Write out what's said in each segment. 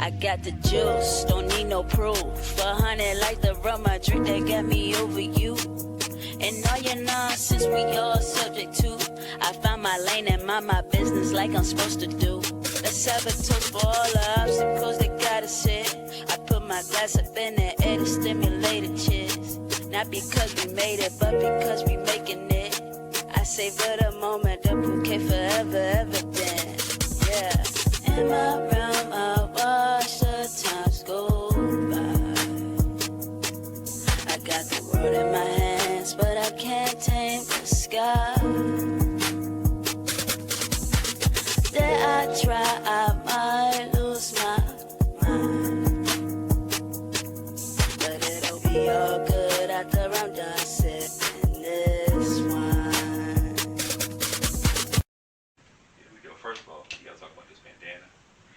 I got the juice, don't need no proof. 100 like the rum I drink that got me over you. And all your nonsense we all subject to. I found my lane and mind my business like I'm supposed to do. Let's have a toast for all the obstacles that got us here. I put my glass up in the air to stimulate the cheers. Not because we made it, but because we making it. I savor the moment, the bouquet forever, ever been. Yeah. In my realm, I watch the times go by. I got the world in my hands, but I can't tame the sky. Dare I try, I might lose my mind. But it'll be all good after I'm done sipping this wine. Here we go. First of all, you gotta talk about this bandana.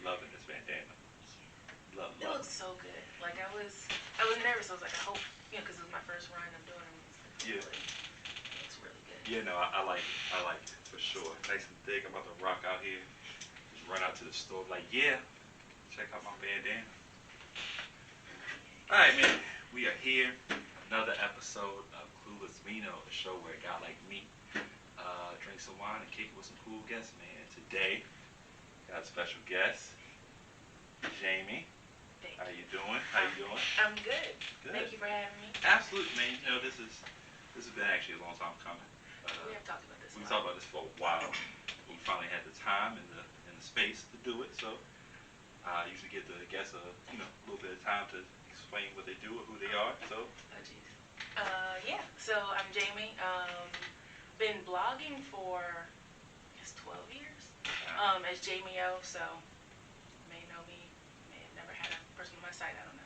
Loving this bandana. Love It looks so good. Like I was nervous. I was like, I hope, because it was my first run. I'm doing it. Yeah. It looks really good. Yeah, no, I like it. I like it for sure. Nice and thick. I'm about to rock out here. Just run out to the store. Like, yeah, check out my bandana. All right, man. We are here. Another episode of Clueless Vino, a show where a guy like me drink some wine and kick it with some cool guests, man. Today, got a special guest, Jamie. How you doing? How you doing? I'm good. Good. Thank you for having me. Absolutely, man. You know, this has been actually a long time coming. We have talked about this. We talked about this for a while. We finally had the time and the space to do it. So I usually give the guests a little bit of time to explain what they do or who they are. So. Oh, geez. Yeah. So I'm Jamie. Been blogging for I guess 12 years. As Jamie O. So you may know me. May have never had a person on my site. I don't know.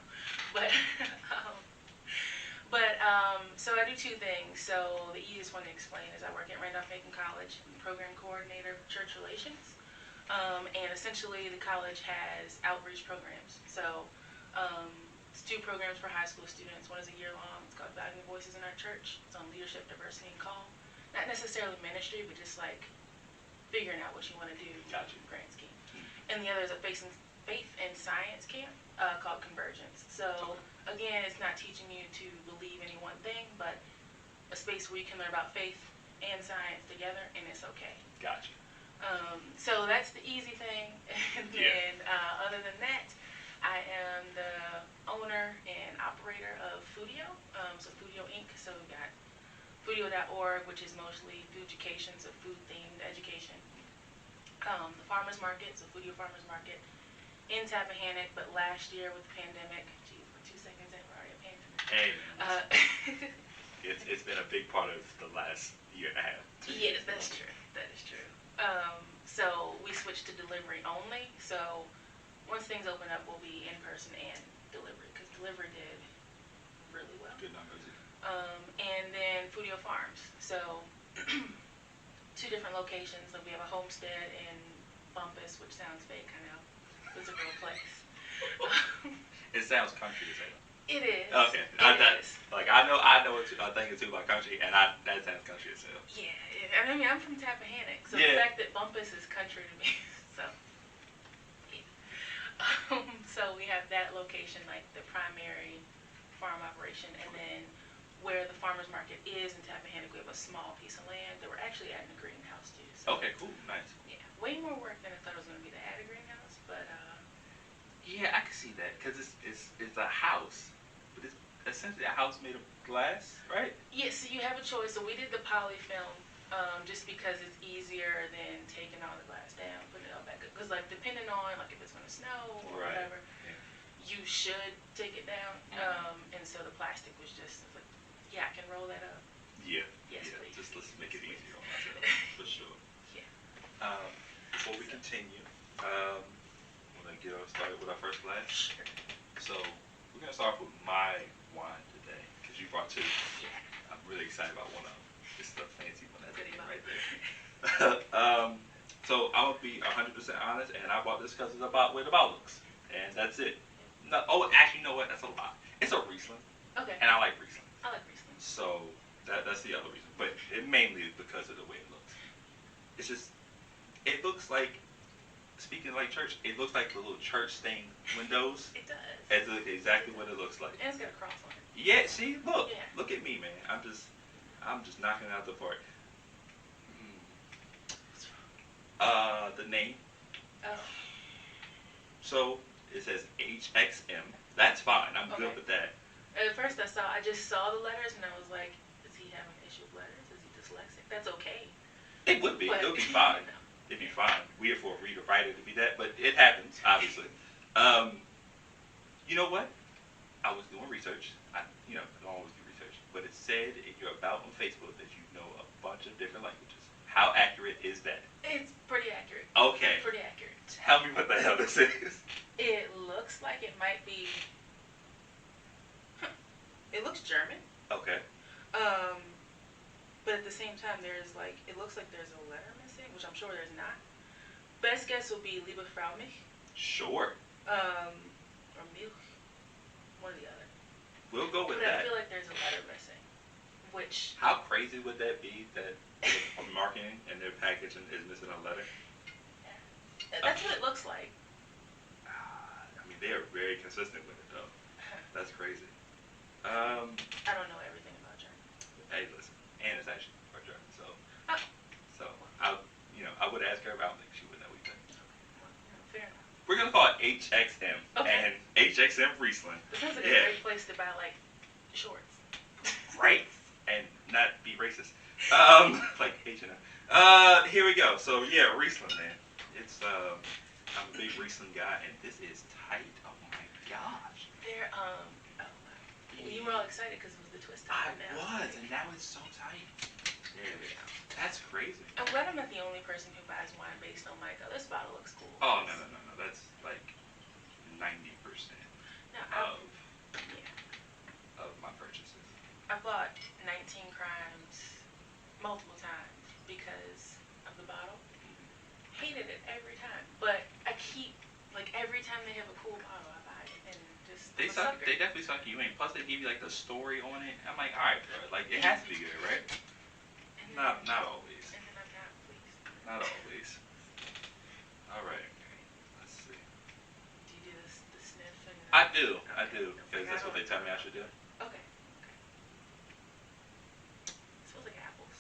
So I do two things. So the easiest one to explain is I work at Randolph-Macon College. I'm the program coordinator for church relations. And essentially the college has outreach programs. So it's two programs for high school students. One is a year long. It's called Valuing the Voices in Our Church. It's on leadership, diversity, and call. Not necessarily ministry, but just like figuring out what you want to do. Gotcha. Grand scheme. And the other is a faith and science camp called Convergence. So again, it's not teaching you to believe any one thing, but a space where you can learn about faith and science together, and it's okay. Gotcha. So that's the easy thing. And then other than that, I am the owner and operator of FoodiO, so FoodiO Inc. So we've got FoodiO.org, which is mostly food education, so food-themed education. The farmers market, so FoodiO Farmers Market in Tappahannock, but last year with the pandemic, geez, we're 2 seconds in, we're already a pandemic. Hey, man. It's been a big part of the last year and a half. Yes, that's true. That is true. So we switched to delivery only. So once things open up, we'll be in person and delivery, because delivery did really well. Good numbers. And then FoodiO Farms. So 2 different locations. Like we have a homestead in Bumpus, which sounds fake, I know. It's a real place. It sounds country as hell. It is. Okay. I know a thing or two about country, and that sounds country as hell. Yeah. I mean, I'm from Tappahannock, so Yeah. the fact that Bumpus is country to me, so. Yeah. So we have that location, like the primary farm operation, and then where the farmers market is in Tappahannock, we have a small piece of land that we're actually adding a greenhouse to. So, Okay, cool, nice. yeah, way more work than I thought it was going to be to add a greenhouse, but Yeah, I can see that because it's a house, but it's essentially a house made of glass, right? yeah. So you have a choice. So we did the poly film just because it's easier than taking all the glass down, putting it all back up. Because like depending on like if it's going to snow or Right. whatever, Yeah. you should take it down. And so the plastic was just like, yeah, I can roll that up. Yeah. Yes, yeah. please. Just let's make it easier on myself for sure. Yeah. Before we continue, I'm gonna get started with our first glass. Sure. So we're gonna start with my wine today because you brought 2. Yeah. I'm really excited about one of them. It's the fancy one that's Goody right there. So I'm gonna be 100% honest, and I bought this because it's about where the bottle looks, and that's it. No, actually, you know what? That's a lot. It's a Riesling, Okay. and I like Riesling. I like Riesling. So that's the other reason, but it mainly is because of the way it looks. It's just, it looks like speaking of like church, it looks like the little church stained windows. It does. It's exactly what it looks like. And it's got a cross on it. Yeah, see, look, Yeah. look at me, man. I'm just knocking it out the park. The name. Oh. So it says HXM. That's fine. I'm good Okay. with that. At first I just saw the letters and I was like, does he have an issue with letters? Is he dyslexic? That's okay. It would be. But, It would be fine. no. It'd be fine. Weird for a reader writer to be that, but it happens, obviously. You know what? I was doing research. I always do research, but it said in your about on Facebook that you know a bunch of different languages. How accurate is that? It's pretty accurate. Okay. Pretty accurate. Tell me what the hell this is. It looks like it might be. It looks German. Okay. But at the same time, it looks like there's a letter missing, which I'm sure there's not. Best guess would be LIEBFRAUMILCH. Sure. Or Milch. One or the other. We'll go with But that. I feel like there's a letter missing, which. How crazy would that be that marketing and their packaging is missing a letter? That's what it looks like. I mean, they are very consistent with it, though. That's crazy. I don't know everything about German. Hey, listen, and it's actually part German, so Oh. I would ask her, but I don't think she would know either. Fair enough. We're gonna call it HXM Okay. and HXM Riesling. This sounds like a Yeah. great place to buy like shorts. Right, and not be racist. Like H&M. Here we go. So yeah, Riesling, man. It's I'm a big Riesling guy, and this is tight. Oh my gosh. They're you were all excited because it was the twist I top now. was, and now it's so tight. There we go. That's crazy. I'm glad I'm not the only person who buys wine based on like, oh, this bottle looks cool. Oh no. That's like 90% No, of my purchases. I bought 19 Crimes multiple times because of the bottle. Hated it every time, but I keep like every time they have a cool bottle, I buy it and just. They I'm a sucker. They definitely suck you in. Plus, they give you like the story on it. I'm like, all right, bro. Like it has to be good, right? And Not then, always. And then I'm not pleased. Not always. All right. Let's see. Do you do the sniff and? I do. Okay. Because that's what they tell me I should do. Okay. Smells like apples.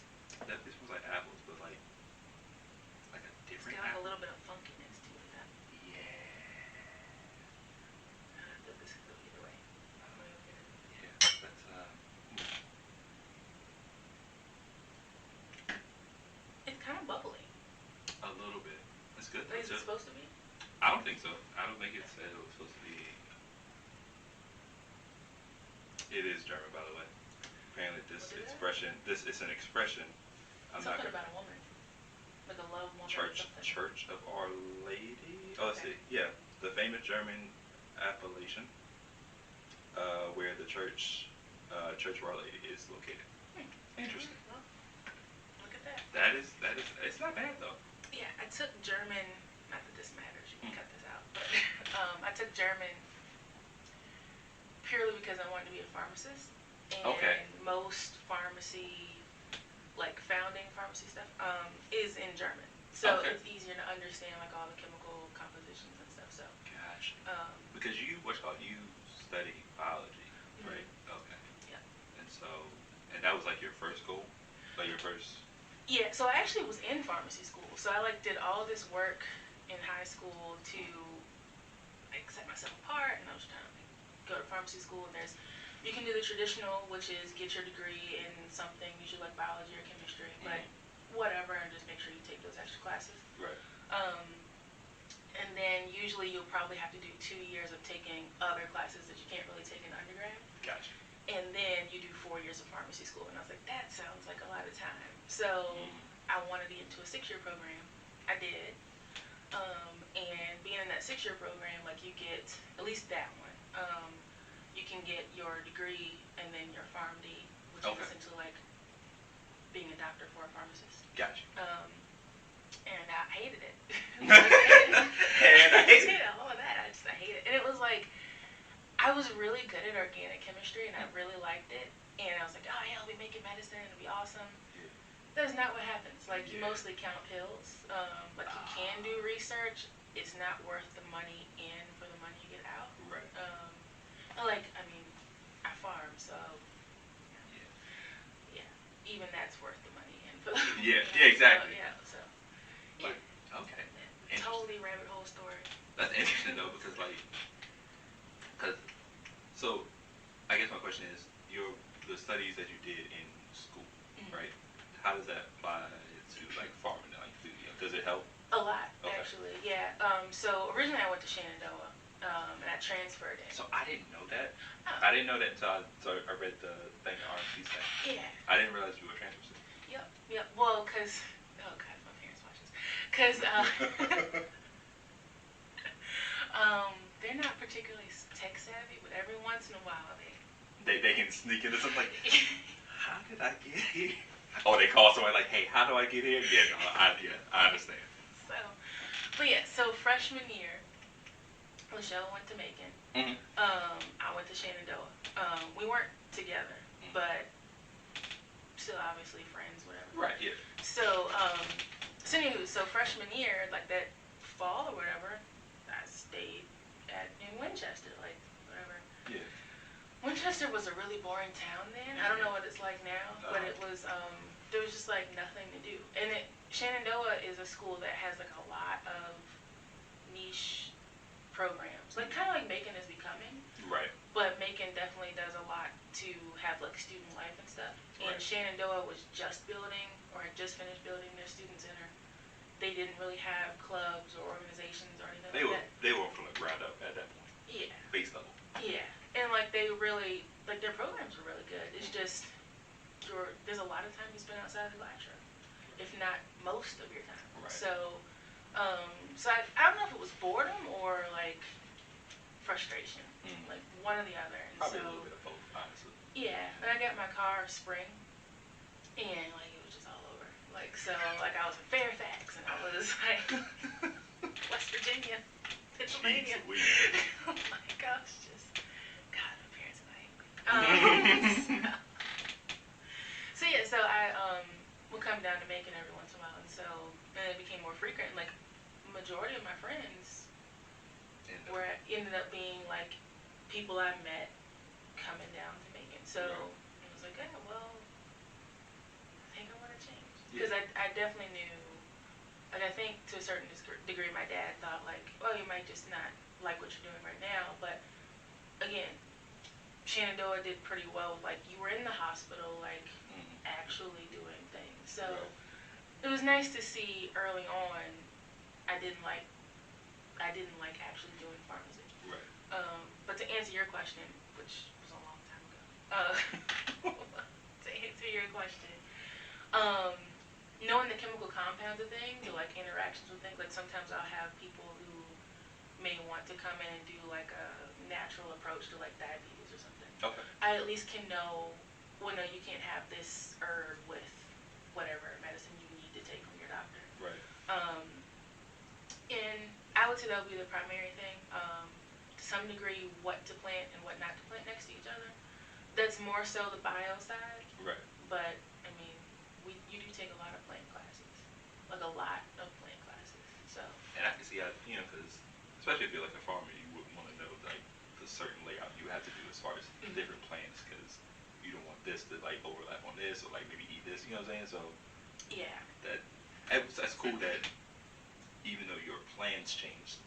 This smells like apples, but like a It's different got like a apple. little bit of funkiness to it. Yeah. This could go either way. Yeah. That's It's kind of bubbly. a little bit. That's good. Is it supposed to be? I don't think so. I don't think it said it was supposed to be. It is German, by the way. Apparently, this What is that? expression. This is an expression. I'm not Something gonna. about a woman. Like a love woman. or Church something. of Our Lady. Oh, let's see. Yeah, the famous German appellation, where the Church of Our Lady is located. Interesting. Well, look at that. That is. It's not bad though. Yeah, I took German. Not that this matters. You can cut this out. But I took German purely because I wanted to be a pharmacist. And Okay. most pharmacy, like founding pharmacy stuff, is in German. So Okay. it's easier to understand like all the chemical compositions and stuff. So Gosh. Because you study biology, right? Okay. Yeah. And that was like your first goal, like your first. yeah, so I actually was in pharmacy school. So I like did all this work in high school to like set myself apart, and I was trying to like, go to pharmacy school. And you can do the traditional, which is get your degree in something, usually like biology or chemistry, but whatever, and just make sure you take those extra classes. Right. And then usually you'll probably have to do 2 years of taking other classes that you can't really take in undergrad. Gotcha. And then you do 4 years of pharmacy school. And I was like, that sounds like a lot of time. So I wanted to get into a 6-year program. I did. And being in that 6-year program, like you get, at least that one, you can get your degree and then your PharmD, which is essentially like being a doctor for a pharmacist. Gotcha. And I hated it. And I hate it. All of that. I hate it. And it was like, I was really good at organic chemistry and I really liked it. And I was like, oh yeah, I'll be making medicine. It'll be awesome. That's not what happens. Like you mostly count pills. Like you can do research. it's not worth the money in for the money you get out. Right. I farm, so yeah, even that's worth the money in for the exactly. So Like, okay. Totally rabbit hole story. That's interesting though, because so I guess my question is the studies that you did in school, right? How does that apply to like farming and like food? Does it help? A lot, Okay. actually, yeah. So originally I went to Shenandoah, and I transferred in. So I didn't know that. Oh. I didn't know that until I read the thing that RMC said. Yeah. I didn't realize you were transfer student. Yep. Well, oh God, my parents watch this. Cause they're not particularly tech savvy, but every once in a while they can sneak into something like, how did I get here? Oh, they call somebody like, hey, how do I get here? Yeah, no, I understand. So freshman year, Michelle went to Macon. Mm-hmm. I went to Shenandoah. We weren't together, but still obviously friends, whatever. Right. Yeah. So freshman year, like that fall or whatever, I stayed in Winchester, like whatever. Yeah. Winchester was a really boring town then. I don't know what it's like now, but it was, there was just like nothing to do. And Shenandoah is a school that has like a lot of niche programs, like kind of like Macon is becoming. Right. But Macon definitely does a lot to have like student life and stuff. And Right. Shenandoah was just building or had just finished building their student center. They didn't really have clubs or organizations or anything like that. They were from the ground up at that point. Yeah. Base level. Yeah. And like they really, like their programs were really good. It's just, there's a lot of time you spend outside the classroom, if not most of your time. Right. So I don't know if it was boredom or like frustration, like one or the other. And Probably so, a little bit of both, honestly. yeah, and I got my car spring, and like it was just all over. Like so, like I was in Fairfax, and I was like West Virginia, Pennsylvania. Oh my gosh, just God, my parents are angry. So I would come down to Macon every once in a while, and it became more frequent. Like majority of my friends ended up being like people I met coming down to Macon. So I was like, yeah, well, I think I want to change. Because I definitely knew, like I think to a certain degree my dad thought like, well, you might just not like what you're doing right now. But again, Shenandoah did pretty well. Like you were in the hospital, like actually doing things. So it was nice to see early on I didn't like actually doing pharmacy. Right. But to answer your question, which was a long time ago, to answer your question, knowing the chemical compounds of things, or like interactions with things, like sometimes I'll have people who may want to come in and do like a natural approach to like diabetes or something. Okay. I at least can know, well, no, you can't have this herb with whatever medicine you need to take from your doctor. Right. And I would say that would be the primary thing. To some degree, what to plant and what not to plant next to each other. That's more so the bio side. Right. But I mean, you do take a lot of plant classes, like a lot of plant classes. So. And I can see how, because especially if you're like a farmer, you would want to know like the certain layout you have to do as far as different plants, because you don't want this to like overlap on this, or like maybe eat this. You know what I'm saying? So. Yeah. That's cool that even though your plans changed,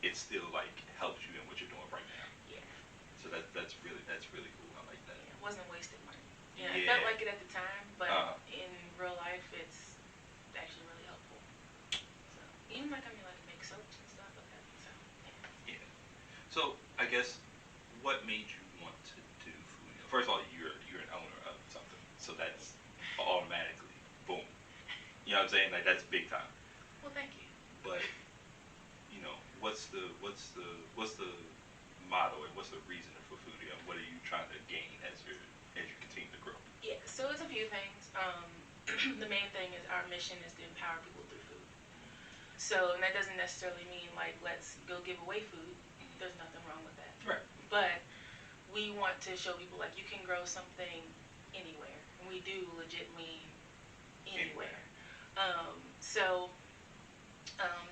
it still like helps you in what you're doing right now. Yeah. So that's really cool. I like that. Yeah, it wasn't wasted money. Yeah, Yeah. I felt like it at the time, but in real life, it's actually really helpful. So even like make soaps and stuff like that. So yeah. So I guess what made you want to do FoodiO? First of all, you're an owner of something, so that's automatically boom. You know what I'm saying? Like that's big time. Well, thank you. But what's the motto and what's the reason for FoodiO? What are you trying to gain as you continue to grow? Yeah, so it's a few things. The main thing is our mission is to empower people through food. So, and that doesn't necessarily mean like let's go give away food. There's nothing wrong with that. Right. But we want to show people like you can grow something anywhere, and we do legit mean anywhere.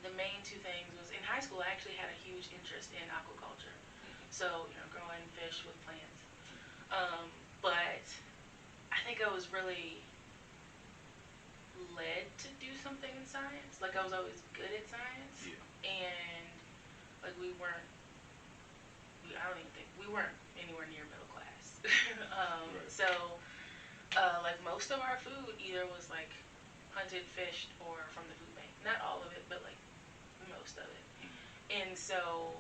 The main two things was, and high school, I actually had a huge interest in aquaculture. So, growing fish with plants. But I think I was really led to do something in science. Like, I was always good at science. Yeah. And, like, I don't even think, we weren't anywhere near middle class. Right. So, like, most of our food either was, like, hunted, fished, or from the food bank. Not all of it, but, like, most of it. And so,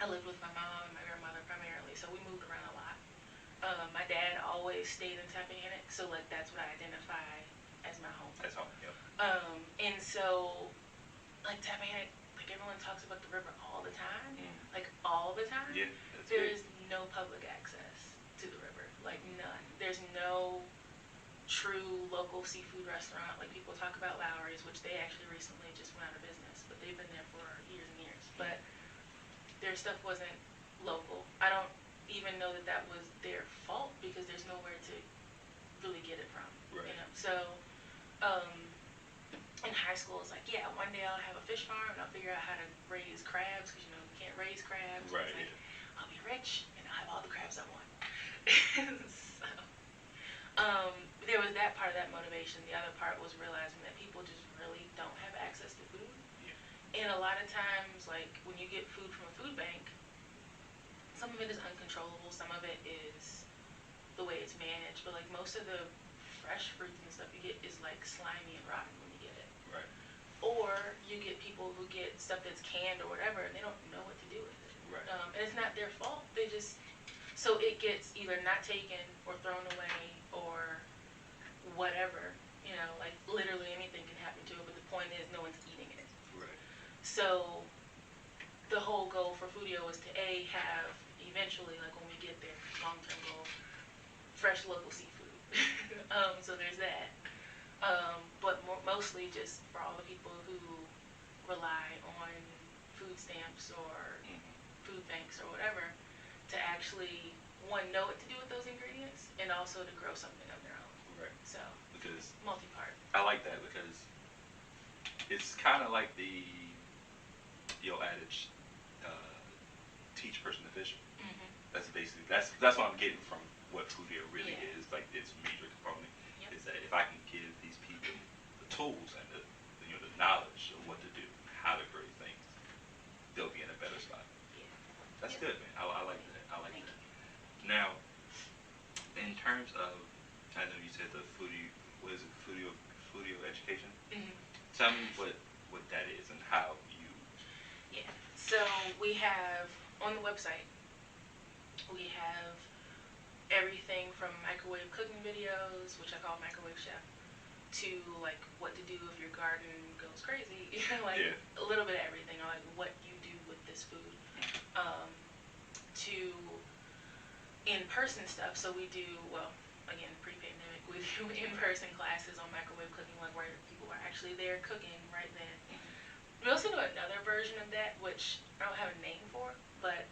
I lived with my mom and my grandmother primarily, so we moved around a lot. My dad always stayed in Tappahannock, so, like, that's what I identify as my home. That's home, yep. And so, like, Tappahannock, like, everyone talks about the river all the time. Like, all the time. Yeah, that's There big. is no public access to the river. Like, none. There's no true local seafood restaurant. Like, people talk about Lowry's, which they actually recently just went out of business, but they've been there for years and years. But their stuff wasn't local. I don't even know that that was their fault, because there's nowhere to really get it from. Right. So, in high school, it's like, yeah, one day I'll have a fish farm and I'll figure out how to raise crabs, because, you can't raise crabs. Right. It's like, I'll be rich and I'll have all the crabs I want. So, there was that part of that motivation. The other part was realizing that people just really don't have access to food. Yeah. And a lot of times, like, when you get food from a food bank, some of it is uncontrollable, some of it is the way it's managed, but, like, most of the fresh fruits and stuff you get is, like, slimy and rotten when you get it. Right. Or you get people who get stuff that's canned or whatever, and they don't know what to do with it. Right. And it's not their fault. So it gets either not taken or thrown away or whatever. Like, literally anything can happen to it, but the point is no one's eating it. Right. So the whole goal for FoodiO is to have eventually, like, when we get there, long-term goal, fresh local seafood. So there's that. But mostly just for all the people who rely on food stamps or food banks or whatever, to actually, one, know what to do with those ingredients, and also to grow something of their own. Right. So, Because multi-part. I like that, because it's kind of like the adage, teach a person to fish. That's basically that's what I'm getting from what FoodiO really is. Like, its major component is that if I can give these people the tools and the knowledge of what to do, how to grow things, they'll be in a better spot. Yeah. That's good, man. I like that. I like that. Now, in terms of, I know you said the FoodiO education. Tell me what that is and how you. Yeah. So we have on the website, we have everything from microwave cooking videos, which I call Microwave Chef, to, like, what to do if your garden goes crazy. A little bit of everything, or, like, what you do with this food. To in-person stuff. So we do, well, again, pre-pandemic, we do in-person classes on microwave cooking, like, where people are actually there cooking right then. We also do another version of that, which I don't have a name for, but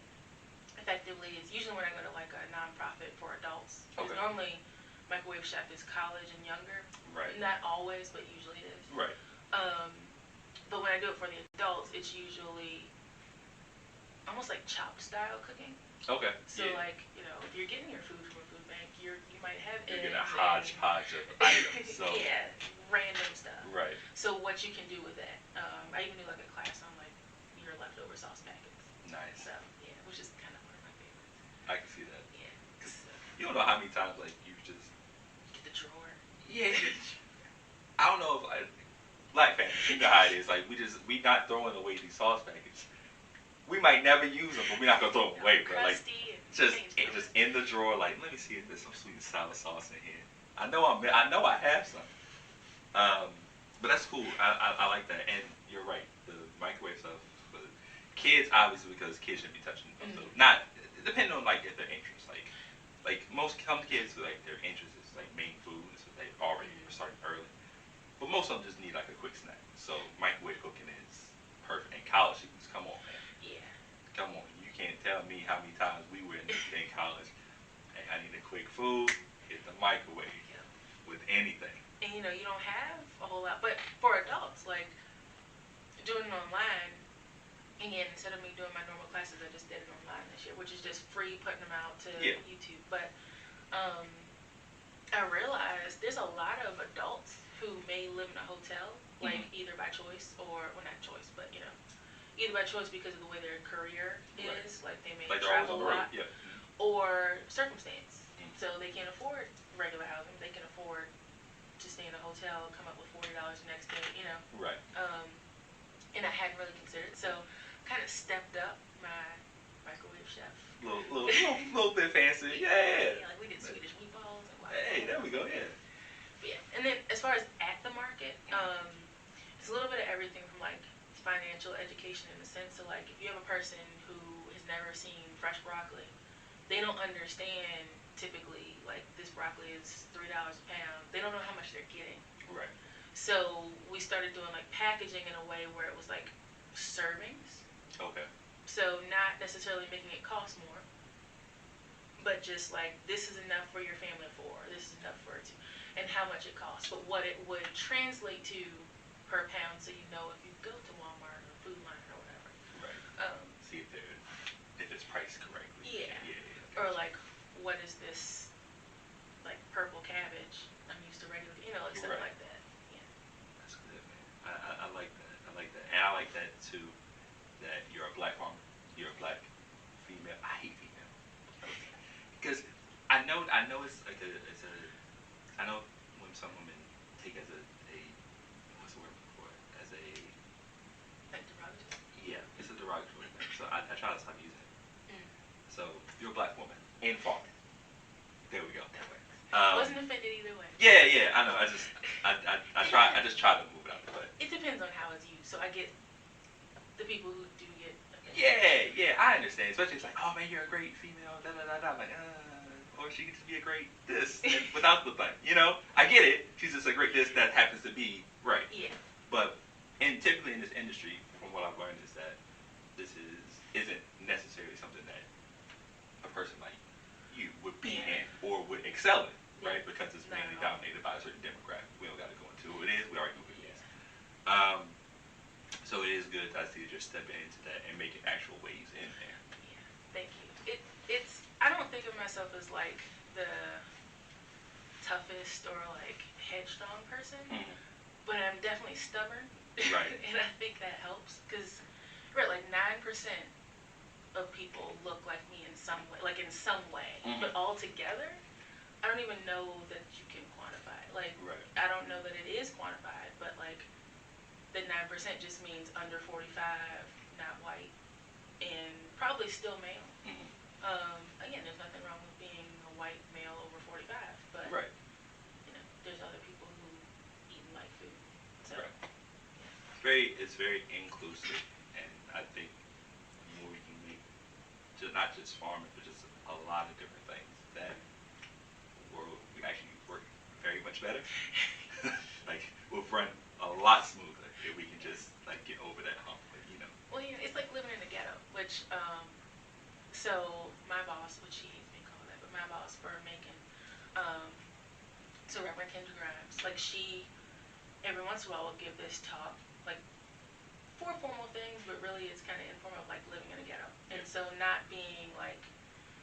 effectively it's usually when I go to, like, a nonprofit for adults. Because normally Microwave Chef is college and younger. Right. Not always, but usually it is. Right. But when I do it for the adults, it's usually almost like chopped style cooking. Okay. So, like, if you're getting your food from a food bank, you might have You're eggs getting a hodgepodge of items. So. yeah, random stuff. Right. So what you can do with that. I even do, like, a class on, like, your leftover sauce packets. Nice. So, yeah, which is kind of one of my favorites. I can see that. Yeah. So, You don't know how many times, like, you just. get the drawer. Yeah. I don't know if black families, you know how it is. Like, we not throwing away these sauce packets. We might never use them, but we're not gonna throw them away, bro. Like, just in the drawer. Like, let me see if there's some sweet and sour sauce in here. I know I have some. But that's cool. I like that. And you're right. The microwave stuff for kids, obviously, because kids shouldn't be touching them. So not depending on, like, if their interest. Like some kids, like, their interest is, like, main food, so they already are starting early. But most of them just need, like, a quick snack. So microwave cooking is perfect. And college students, come on, man. Yeah. Come on. You can't tell me how many times we were in college. Hey, I need a quick food. Hit the microwave with anything. And you don't have a whole lot, but for adults, like, doing it online, again, instead of me doing my normal classes, I just did it online this year, which is just free, putting them out to YouTube. But I realized there's a lot of adults who may live in a hotel, like either by choice or, well, not choice, but either by choice because of the way their career is, like they may travel a lot, or circumstance. So they can't afford regular housing. They can afford to stay in a hotel, come up with $40 the next day, Right. And I hadn't really considered, so kind of stepped up my microwave chef. Little bit fancy. Yeah. Like we did Swedish meatballs and Hey, there we go. Yeah. Yeah, and then as far as at the market, it's a little bit of everything from like financial education in the sense of like if you have a person who has never seen fresh broccoli, they don't understand typically like this broccoli is $3 a pound. They don't know how much they're getting. Right. So we started doing like packaging in a way where it was like servings. Okay. So not necessarily making it cost more, but just like this is enough for your family of 4, this is enough for 2, and how much it costs, but what it would translate to per pound, so you know if you go to Walmart or Food Line or whatever. Right. See if it's priced correctly. Yeah. Yeah. Or like, what is this, like purple cabbage? I'm used to regular, like stuff like that. Yeah. That's good, man. I like that. I like that, and I like that too. That you're a black woman. You're a black female. I hate female because I know it's like I know when some women take as a what's the word for it, as a Like derogatory. Yeah, it's a derogatory thing. So I try to stop using it. So you're a black woman and farming. There we go. That works. Wasn't offended either way. Yeah. I know. I just try to move it out the way. It depends on how it's used. So I get the people who do get offended. Yeah, I understand. Especially it's like, oh man, you're a great female, da da da da. Like, or she could just be a great this without the thing. I get it. She's just a great this that happens to be right. Yeah. But typically in this industry, from what I've learned, is that this isn't necessarily something that a person like you would be in or would excel in, right? Because it's mainly dominated by a certain demographic. We don't got to go into who it is. We already know who it is. So it is good to see you're stepping into that and making actual waves in there. Yeah, thank you. It's I don't think of myself as like the toughest or like headstrong person, but I'm definitely stubborn. Right. And I think that helps because like 9% of people look like me in some way, but all together, I don't even know that you can quantify it. Like, I don't know that it is quantified, but like the 9% just means under 45, not white, and probably still male. Again, there's nothing wrong with being a white male over 45, but there's other people who eat and like food. So It's very inclusive, and I think the more we can make, not just farming, but just a lot of different things, that we actually work very much better. Like we'll run a lot smoother if we can just like get over that hump. Well, it's like living in the ghetto, which so my boss, which he hates being called that, but my boss for Macon, so Reverend Kendra Grimes, like she every once in a while will give this talk, like for formal things, but really it's kind of informal, like living in a ghetto. And so not being like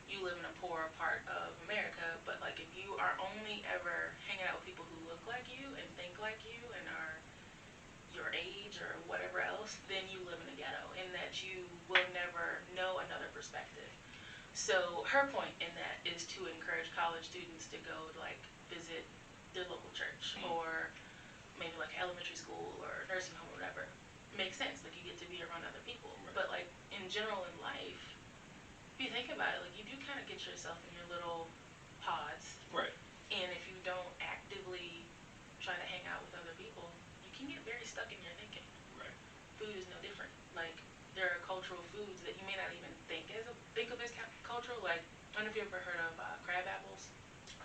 you live in a poor part of America, but like if you are only ever hanging out with people who look like you and think like you and are your age or whatever else, then you live in a ghetto, in that you will never know another perspective. So her point in that is to encourage college students to go to like visit their local church or maybe like elementary school or nursing home or whatever. Makes sense, like you get to be around other people. But like in general in life, if you think about it, like you do kind of get yourself in your little pods. Right. And if you don't actively try to hang out with other people, you can get very stuck in your thinking. Right. Food is no different. Like there are cultural foods that you may not even think of as cultural. Like I don't know if you ever heard of crab apples.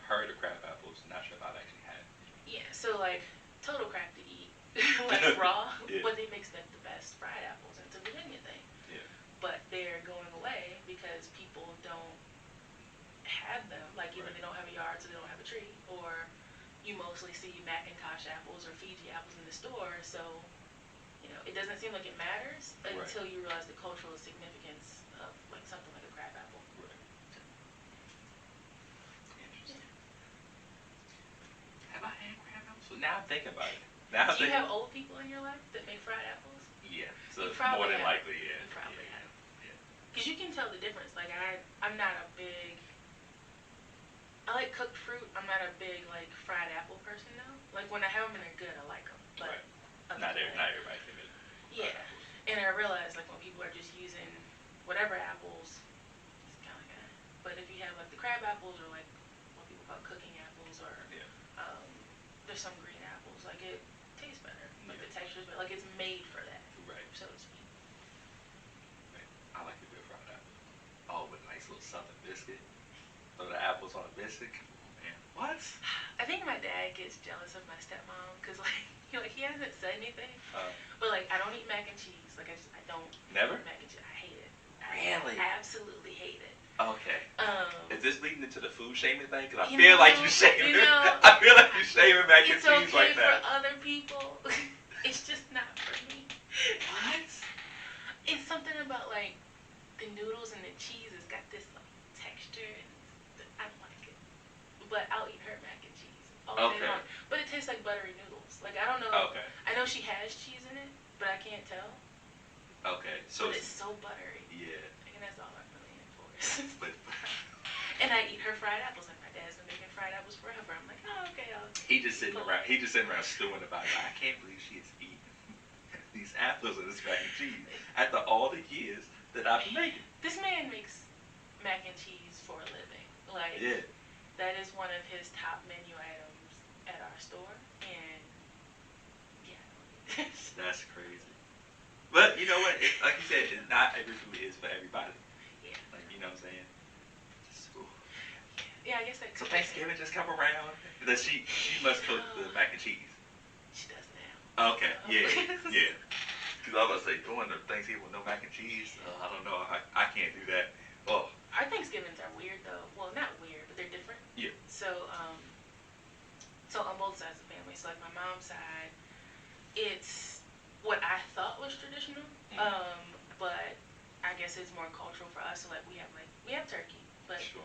Heard of crab apples, not sure if I've actually had. Yeah, so like total crap to eat, like raw, but they mix the best fried apples, and it's a Virginia thing. Yeah. But they're going away because people don't have them. Like either they don't have a yard, so they don't have a tree, or you mostly see Macintosh apples or Fiji apples in the store. So it doesn't seem like it matters until you realize the culture now I'm thinking about it. Now Do you have old people in your life that make fried apples? Yeah, so You more than have. likely, yeah. You probably yeah, have. yeah. Because you can tell the difference. Like, I'm not a big... I like cooked fruit. I'm not a big, like, fried apple person, though. Like, when I have them and they're good, I like them. But Right. Not everybody can make yeah. And I realize, like, when people are just using whatever apples, it's kind of like that. But if you have, like, the crab apples or, like, what people call cooking apples or there's some green apples, like, it tastes better. Like, the texture's better. Like, it's made for that, Right. so to speak. Right. I like a good fried apple. Oh, with a nice little southern biscuit. Throw the apples on a biscuit. Come on, man. What? I think my dad gets jealous of my stepmom because, like, he hasn't said anything. But, like, I don't eat mac and cheese. Like, I don't Never? eat mac and cheese. I hate it. Really? I absolutely hate it. Okay. Is this leading into the food shaming thing? Because I You feel know, like you're shaming. you know, I feel like you're shaming mac and It's cheese okay right now. for other people. It's just not for me. What? It's something about, like, the noodles and the cheese has got this, like, texture. And I don't like it. But I'll eat her mac and cheese all day long. But it tastes like buttery noodles. Like, I don't know. Okay. I know she has cheese in it, but I can't tell. Okay. So but it's so buttery. Yeah. And that's all I'm really in for. But And I eat her fried apples. Like, my dad's been making fried apples forever. I'm like, oh, okay. He just sitting around stewing about it. I can't believe she is eating these apples and this mac and cheese after all the years that I've been making. This man makes mac and cheese for a living. Like, Yeah. that is one of his top menu items at our store. And yeah. That's crazy. But you know what? Like you said, not every food is for everybody. Yeah. Like, you know what I'm saying? Yeah, I guess that. So Thanksgiving just come around. Does she must cook the mac and cheese? She does now. Okay. Yeah. Yeah. Because I was about to say, going to Thanksgiving with no mac and cheese, I don't know. I can't do that. Oh. Our Thanksgivings are weird though. Well, not weird, but they're different. Yeah. So on both sides of the family. So like my mom's side, it's what I thought was traditional. But I guess it's more cultural for us. So like we have turkey, but Sure.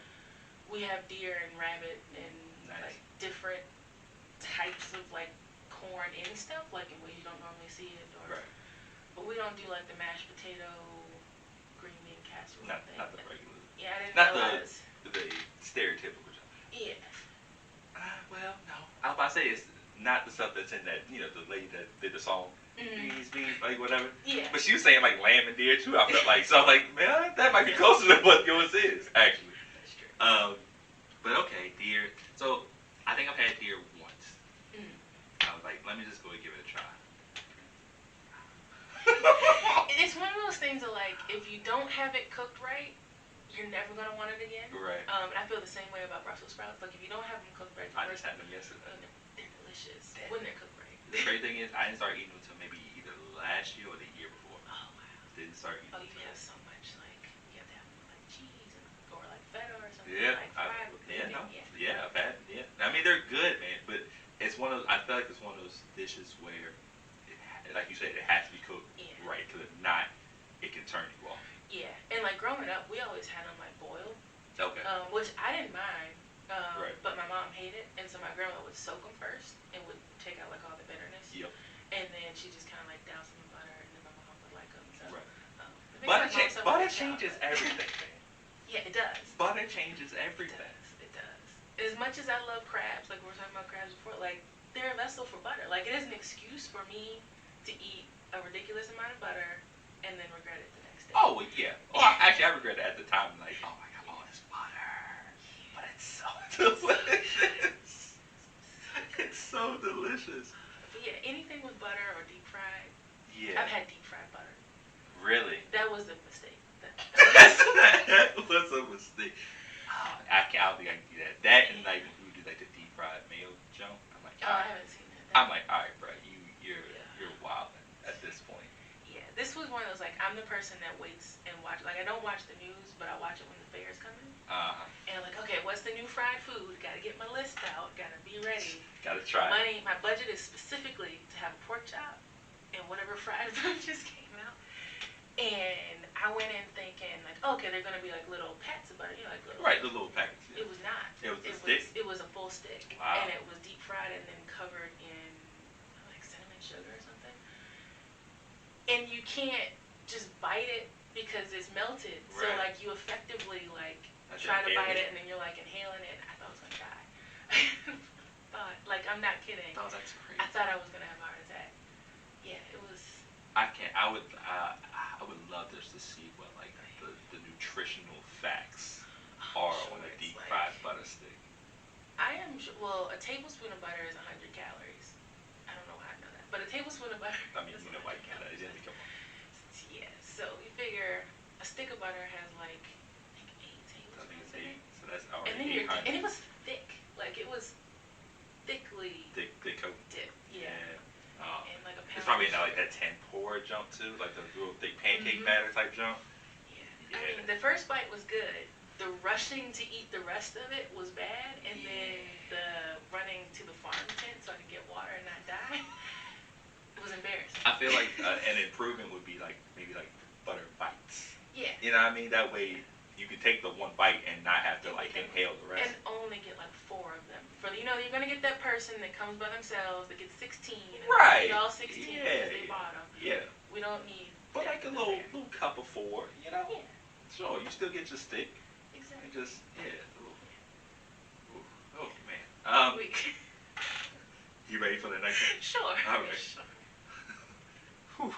we have deer and rabbit and like different types of like corn and stuff, like in ways you don't normally see it. Or, Right. But we don't do like the mashed potato, green bean casserole thing. Not the regular. Yeah, I didn't Not realize. the stereotypical job. Yeah. Well, no. I was about to say it's not the stuff that's in that, the lady that did the song, beans, like whatever. Yeah. But she was saying like lamb and deer too. I felt like so. I'm like, man, that might be closer to what yours is actually. That's true. But okay, deer. So I think I've had deer once. I was like, let me just go and give it a try. It's one of those things that like if you don't have it cooked right, you're never gonna want it again. Right. And I feel the same way about Brussels sprouts. Like if you don't have them cooked right, I just had them yesterday. they're delicious when they're cooked right. The crazy thing is, I didn't start eating them until maybe either last year or the year before. Oh wow. Didn't start eating. Oh, you have so much like you have to have like cheese or like feta or something. Yeah. Like fried with bacon. Yeah, I've had. Yeah. I mean, they're good, man. But it's one of. I feel like it's one of those dishes where, like you said, it has to be cooked right. Because if not, it can turn you off. Yeah, and like growing up, we always had them like boiled. Okay. Which I didn't mind. Right. But my mom hated it, and so my grandma would soak them first and would take out like all the bitterness. Yep. And then she just kind of like douse them in butter, and then my mom would like them. So, right. Butter changes everything, man. Yeah, it does. Butter changes everything. It does. As much as I love crabs, like we were talking about crabs before, like they're a vessel for butter. Like it is an excuse for me to eat a ridiculous amount of butter and then regret it the next day. Oh yeah. Well, actually, I regret it at the time. Like, oh my god, all this butter, but it's so delicious. It's so delicious. But yeah, anything with butter or deep fried. Yeah. I've had deep fried butter. Really? That was the mistake. That was a mistake. Oh, I don't think I can do that. That and like when we do like the deep fried mayo junk. I'm like, I haven't seen that. I'm like, all right, bro, you're wild at this point. Yeah, this was one of those like I'm the person that waits and watch. Like I don't watch the news, but I watch it when the fair's coming. And I'm like, okay, what's the new fried food? Got to get my list out. Got to be ready. Got to try. My budget is specifically to have a pork chop and whatever fried food just came out. And I went in thinking like, okay, they're gonna be like little pats of butter, like little. Right, the little packets. Yeah. It was not. It was a stick. It was a full stick. Wow. And it was deep fried and then covered in sugar or something. And you can't just bite it because it's melted. So Right. like you effectively like That's try to bite inhaling. it and then you're like inhaling it. I thought I was gonna die. Like I'm not kidding. Oh, that's crazy. I thought I was gonna have a heart attack. Yeah, it was. I can't. I would love just to see what like the nutritional facts are Sure, on a it's deep like- fried butter stick. Well, a tablespoon of butter is 100 calories. I don't know how I know that, but a tablespoon of butter. I mean, is you know, 100 like that. calories. Come on. Yeah, so you figure a stick of butter has like I think 8 I think tablespoons it's in 8. it. So that's And already then 800. and it was thick, like it was thickly Thick coat. dipped. Yeah. And like a pound. It's probably of not like sugar. that 10 pour jump too, like the real thick pancake Mhm. batter type jump. Yeah. I mean, the first bite was good. The rushing to eat the rest of it was bad, and then the running to the farm tent so I could get water and not die. It was embarrassing. I feel like an improvement would be like maybe like butter bites. Yeah. You know what I mean? That way you can take the one bite and not have to like inhale the rest. And only get like 4 of them. For you're gonna get that person that comes by themselves that gets 16 and Right. they eat all 16 because they bought them. Yeah. We don't need. But that like a in little there. cup of 4, you know? Yeah. Sure, you still get your stick. Exactly. And just oh man. We, You ready for the next one? sure. All right. Sure. Whew.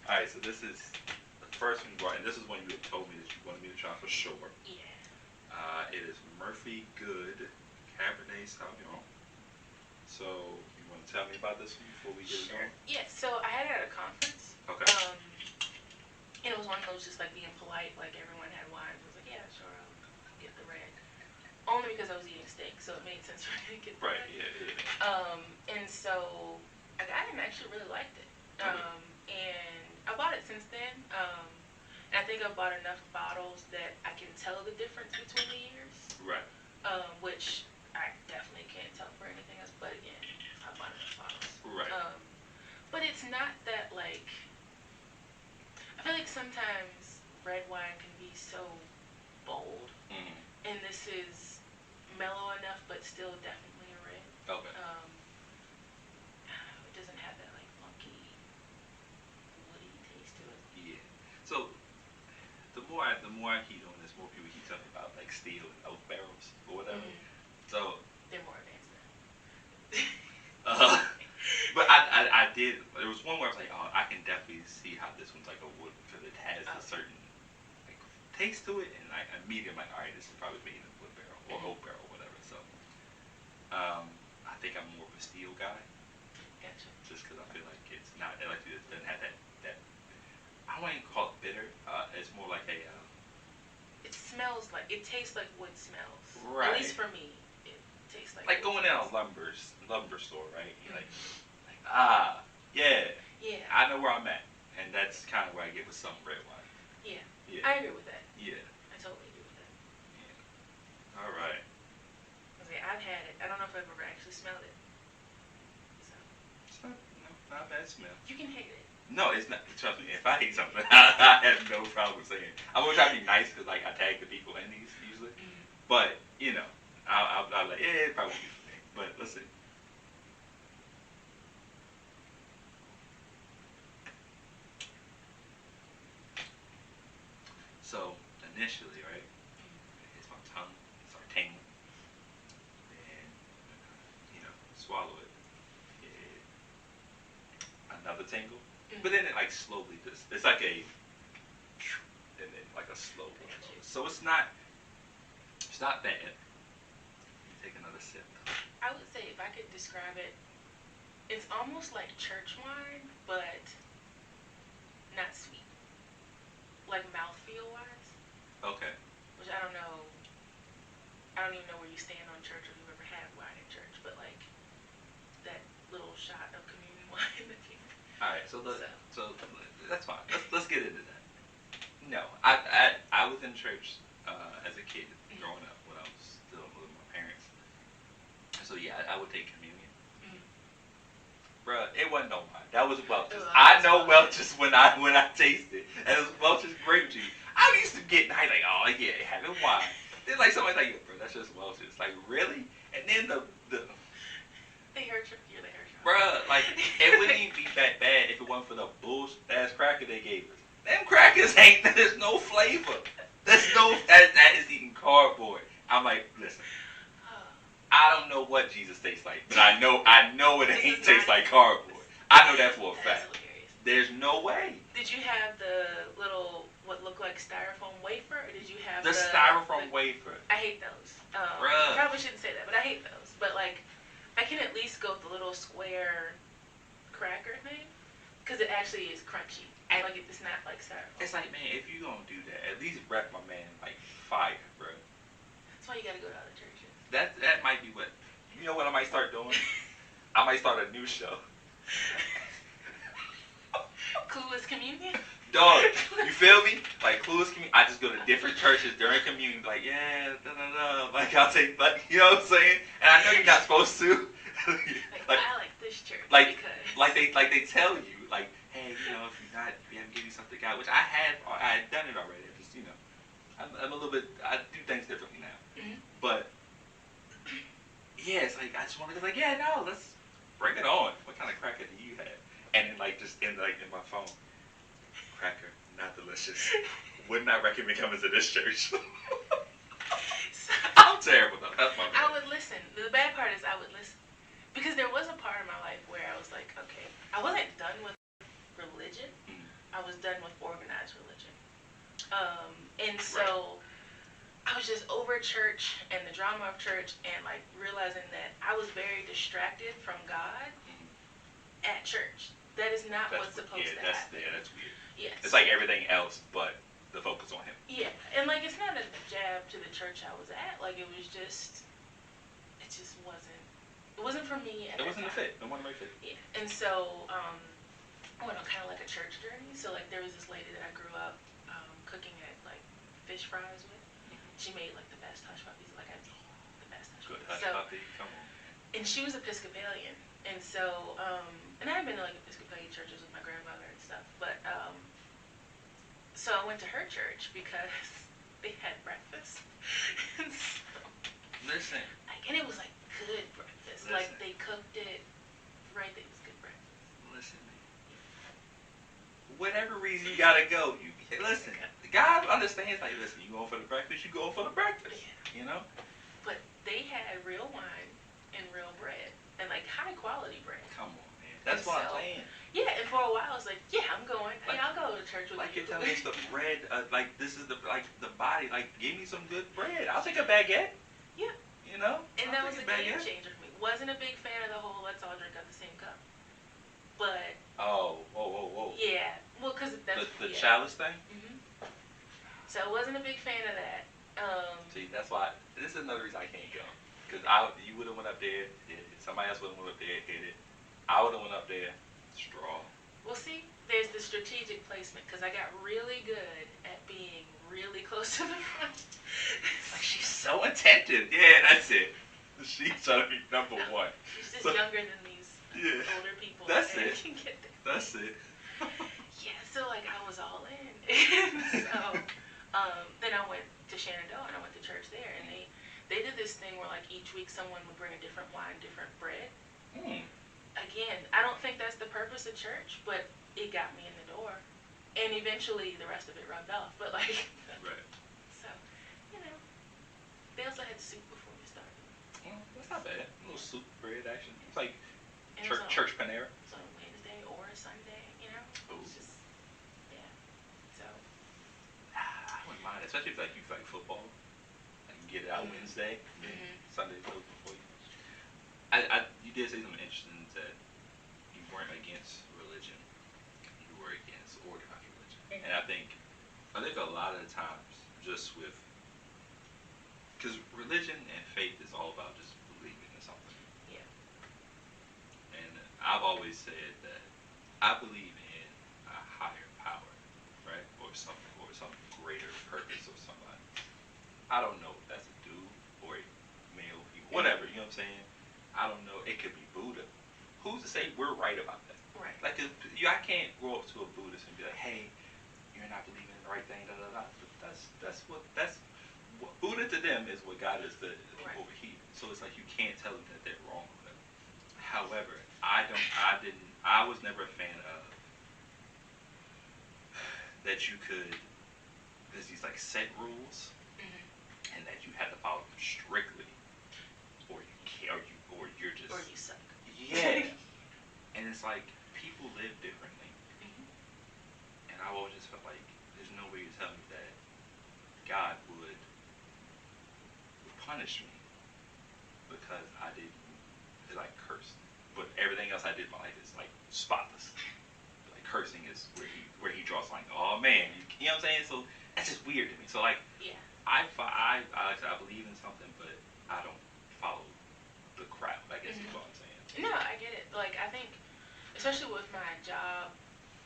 All right, so this is the first one you brought, and this is one you had told me that you wanted me to try for sure. Yeah. It is Murphy-Goode Cabernet Sauvignon. So, you want to tell me about this one before we get it going? Yeah, so I had it at a conference. Okay. And it was one of those just like being polite, like everyone had wine. I was like, yeah, sure, I'll get the red. Only because I was eating steak, so it made sense for me to get the Right, red. yeah. And so I got it and actually really liked it. And I bought it since then. And I think I've bought enough bottles that I can tell the difference between the years. Right. Which I definitely can't tell for anything else. But again, I bought enough bottles. Right. But it's not that like. I feel like sometimes red wine can be so bold, Mm-hmm. and this is mellow enough, but still definitely a red. Okay. It doesn't have that like funky, woody taste to it. Yeah. So, the more I keep doing this, more people keep talking about like steel and oak barrels or whatever. So, They're more advanced now. but I did. There was one where I was like, oh, I can definitely see how this one's like a wood because it has a certain like taste to it, and I immediately I'm like, all right, this is probably made in a wood barrel or oak barrel, whatever. So, I think I'm more of a steel guy, Gotcha. just because I feel like it's not like it doesn't have that. I wouldn't call it bitter. It's more like a. It smells like it tastes like wood smells. Right. At least for me, it tastes like. Like wood going in a smells. lumber store, right? You're like, yeah, Yeah. I know where I'm at, and that's kind of where I get with some red wine. Yeah. Yeah. I agree with that. Yeah. I totally agree with that. Yeah. All right. Okay, I've had it. I don't know if I've ever actually smelled it. So It's not a bad smell. you can hate it. No, it's not. Trust me. If I hate something, I have no problem saying. I'm gonna try to be nice because like I tag the people in these usually, but you know, I'll like it probably be for me. But let's see. So initially, right, it's my tongue, start tingling, and swallow it. Another tingle, but then it like slowly just. It's like a, and then like a slow one. So it's not bad. You take another sip. I would say if I could describe it, it's almost like church wine, but not sweet. Like mouthfeel wise. Okay. Which I don't know. I don't even know where you stand on church or if you've ever had wine in church, but like that little shot of communion wine that you. All right. So that's fine. Let's get into that. No, I was in church as a kid growing up when I was still living with my parents. So yeah, I would take communion. Bruh, it wasn't no wine. That was Welch's. I know Welch's when I taste it. And it was Welch's grape juice. I used to get nice like, oh yeah, having wine. Then like somebody's like, bro, that's just Welch's. Like really? And then the They hurt your Bruh, like, it wouldn't even be that bad if it wasn't for the bullshit ass cracker they gave us. Them crackers ain't, there's no flavor. That is eating cardboard. I'm like, listen, I don't know what Jesus tastes like, but I know it ain't taste like cardboard. I know that for a fact. Hilarious. There's no way. Did you have the little, what looked like styrofoam wafer, or did you have The styrofoam wafer. I hate those. Bruh. I probably shouldn't say that, but I hate those. But like, I can at least go with the little square cracker thing, because it actually is crunchy. And like, it's not like styrofoam. It's like, man, if you gonna do that, at least wrap my man like fire, bro. That's why you gotta go to other churches. That might be what, you know what I might start doing? I might start a new show. Clueless communion? Dog, you feel me? Like, Clueless communion, I just go to different churches during communion, like, yeah, like, I'll take, like, you know what I'm saying? And I know you're not supposed to. like, I like this church like, because... Like they tell you, like, hey, you know, if you haven't given you something to God, which I had done it already. I just, you know, I'm a little bit, I do things differently now. Mm-hmm. But, yeah, it's like, I just want to go, like, yeah, no, let's bring it on. What kind of cracker do you have? And then, like, just in my phone, cracker, not delicious. Would not recommend coming to this church. I'm terrible though. That's my bad. I would listen. The bad part is I would listen. Because there was a part of my life where I was like, okay, I wasn't done with religion. I was done with organized religion. And so I was just over church and the drama of church and like realizing that I was very distracted from God at church. That is not what's supposed to happen. Yeah, that's weird. Yes. It's like everything else but the focus on him. Yeah, and like it's not a jab to the church I was at. Like it just wasn't for me. It wasn't a fit. It wasn't a fit. Yeah, and so I went on kind of like a church journey. So like there was this lady that I grew up cooking at like fish fries with. She made like the best hush puppies. Like the best hush Good puppies. hush puppy. Come on. And she was Episcopalian, and so and I had been to like Episcopalian churches with my grandmother and stuff, but so I went to her church because they had breakfast. And so, Listen. and it was like good breakfast. Listen. Like they cooked it right. It was good breakfast. Listen, man. Whatever reason you gotta go, listen. God understands. Like, listen, you going for the breakfast, you going for the breakfast. Yeah. You know. But they had real wine and real bread and like high quality bread. Come on, man. That's what I'm saying. Yeah, and for a while I was like, yeah, I'm going. Like, I'll go to church with like you. You're telling us the bread, like this is the body. Like, give me some good bread. I'll take a baguette. Yeah. You know. And that was a game changer for me. Wasn't a big fan of the whole let's all drink out the same cup. But. Oh, whoa. Yeah. Well, because that's the chalice thing. Mhm. So I wasn't a big fan of that. See, that's why. This is another reason I can't go. Because you would have went up there, hit it. Somebody else would have went up there, hit it. I would have went up there, straw. Well, see, there's the strategic placement because I got really good at being really close to the front. Like, she's so attentive. Yeah, that's it. She's trying to be number one. She's just younger than these older people. That's it. Can get there. That's it. Yeah, so like I was all in. And so then I went to Shenandoah and I went to church there, and they did this thing where like each week someone would bring a different wine, different bread. Again, I don't think that's the purpose of church, but it got me in the door, and eventually the rest of it rubbed off. But like, Right. So, you know, they also had soup before we started. That's not bad. A little soup bread action. It's like And church Panera. It's on a Wednesday or a Sunday, you know. Ooh. It's just, yeah. So. I wouldn't mind, especially if like you like football. Like you get it out Wednesday, Sunday goes before you. You did say something interesting that you weren't against religion. You were against organized religion. And I think a lot of the times just with, because religion and faith is all about just believing in something. Yeah. And I've always said that I believe in a higher power, right? Or some greater purpose of somebody. I don't know if that's a dude or a male, whatever, you know what I'm saying? I don't know. It could be Buddha. Who's to say we're right about that? Right. Like, I can't go up to a Buddhist and be like, hey, you're not believing in the right thing, da da da. That's what Buddha to them is what God is to people over here. So it's like you can't tell them that they're wrong. However, I was never a fan of that you could, there's these like set rules, and that you have to follow them strictly, or you can't, or you're just, Or you suck. yeah. And it's like, people live differently. And I always just felt like, there's no way to tell me that God would punish me because I didn't, like, curse. But everything else I did in my life is, like, spotless. Like, cursing is where he draws the line. Oh, man, you know what I'm saying? So, that's just weird to me. So, like, Yeah. I believe in something, but I don't follow the crowd, I guess is what I'm saying. No, I get it. Like, I think, especially with my job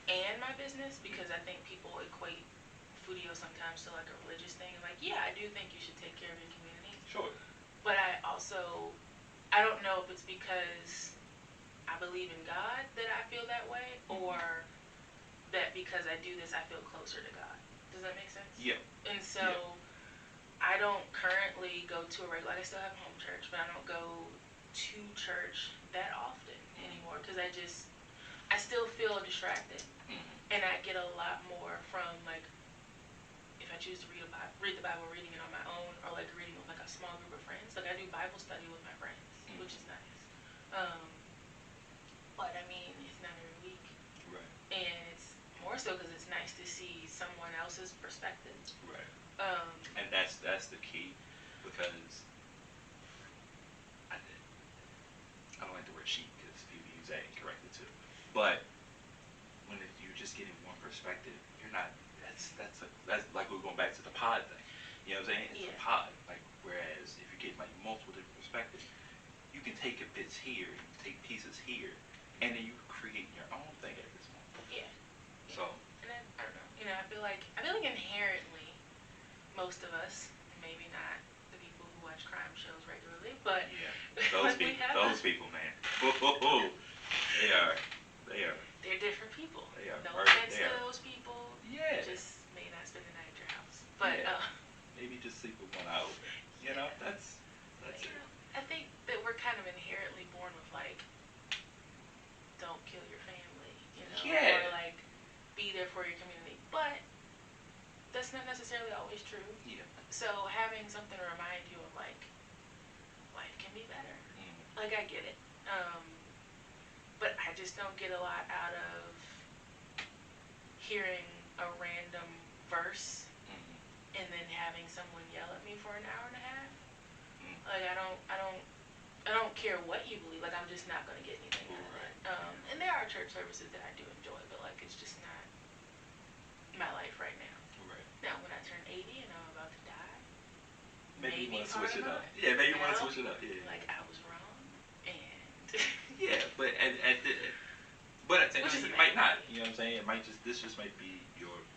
and my business, because I think people equate FoodiO sometimes to like a religious thing. Like, yeah, I do think you should take care of your community. Sure. But I don't know if it's because I believe in God that I feel that way, or that because I do this I feel closer to God. Does that make sense? Yeah. And so I don't currently go to a regular, like I still have a home church, but I don't go to church that often anymore because I still feel distracted. And I get a lot more from, like, if I choose to read the Bible, reading it on my own, or like reading with like a small group of friends. Like, I do Bible study with my friends, which is nice. But I mean, it's not every week. Right. And it's more so because it's nice to see someone else's perspective. Right. And that's the key, because I don't like the word cheat because people use that incorrectly too. But when you're just getting one perspective, you're not. That's like we're going back to the pod thing. You know what I'm saying? It's a pod. Like, whereas if you get like multiple different perspectives, you can take bits here, you can take pieces here, and then you create your own thing at this point. Yeah. So. And then, I don't know. You know, I feel like inherently, most of us, maybe not the people who watch crime shows regularly, but those people, man. They are. They're different people. They are. No offense to those people. Yeah. Just may not spend the night at your house. But maybe just sleep with one eye open. You know, that's it. I think that we're kind of inherently born with, like, don't kill your family, you know, or like be there for your community. But that's not necessarily always true. Yeah. So having something to remind you of, like, life can be better. Like, I get it. But I just don't get a lot out of hearing a random verse and then having someone yell at me for an hour and a half. Like, I don't care what you believe. Like, I'm just not gonna get anything out of it. And there are church services that I do enjoy, but like, it's just not my life right now. Right. Now, when I turn 80 and I'm about to die, maybe you want to part switch of it up. my life, Yeah, maybe you want to switch it up. Yeah. Like, I was wrong, and yeah, but but at the Which same is time, you might not. You know what I'm saying? It might this just might be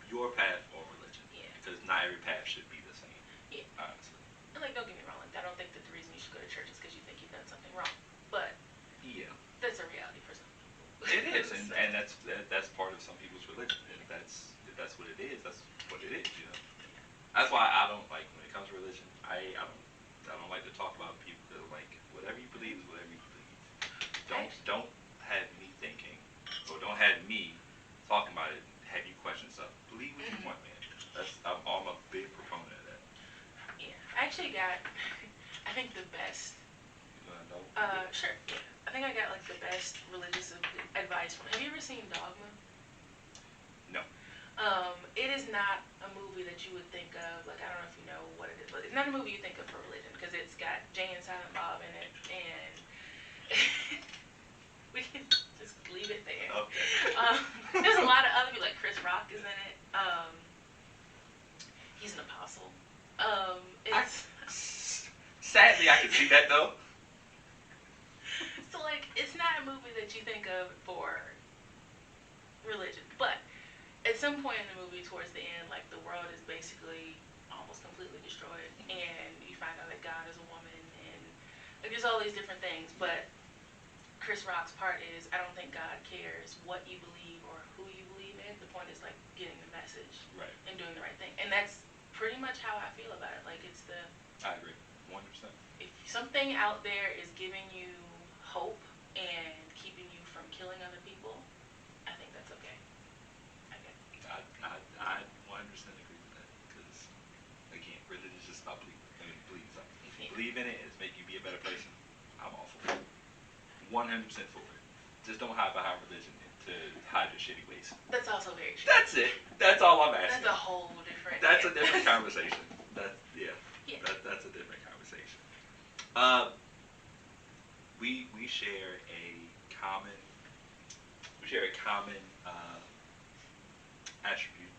your path or religion. Yeah. Because not every path should be the same. Yeah. Honestly. And, like, don't get me wrong. Like, I don't think that the reason you should go to church is because you think you've done something wrong. But yeah, that's a reality for some people. It is, and that's part of some people's religion. And if that's what it is, that's what it is. You know. Yeah. That's why I don't like, when it comes to religion. I don't like to talk about people that are like, whatever you believe is whatever you believe. Don't have me thinking, or don't have me talking about it. Have you question stuff? Believe what you want, man. I'm a big proponent of that. Yeah. I actually got, I think, the best. You wanna know? Sure. Yeah. I think I got, like, the best religious advice from. Have you ever seen Dogma? No. It is not a movie that you would think of. Like, I don't know if you know what it is, but it's not a movie you think of for religion because it's got Jay and Silent Bob in it, and we can just leave it there. Okay. There's a lot of other people, like Chris Rock is in it. He's an apostle. Sadly, I can see that though. So, like, it's not a movie that you think of for religion, but at some point in the movie, towards the end, like, the world is basically almost completely destroyed, and you find out that God is a woman, and like, there's all these different things, but Chris Rock's part is, I don't think God cares what you believe or who you believe in. The point is, like, getting the message and doing the right thing, and that's pretty much how I feel about it. Like, it's I agree, 100%. if something out there is giving you hope and keeping you from killing other people, I think that's okay. Okay. I 100% agree with that because, again, religion is just about believing. I mean, believe something. If you believe in it, it's make you be a better person. I'm all for it. 100% for it. Just don't hide behind religion to hide your shitty ways. That's also very true. That's it. That's all I'm asking. That's a whole different. That's a different conversation. That's Yeah. That's a different conversation. We share a common attribute.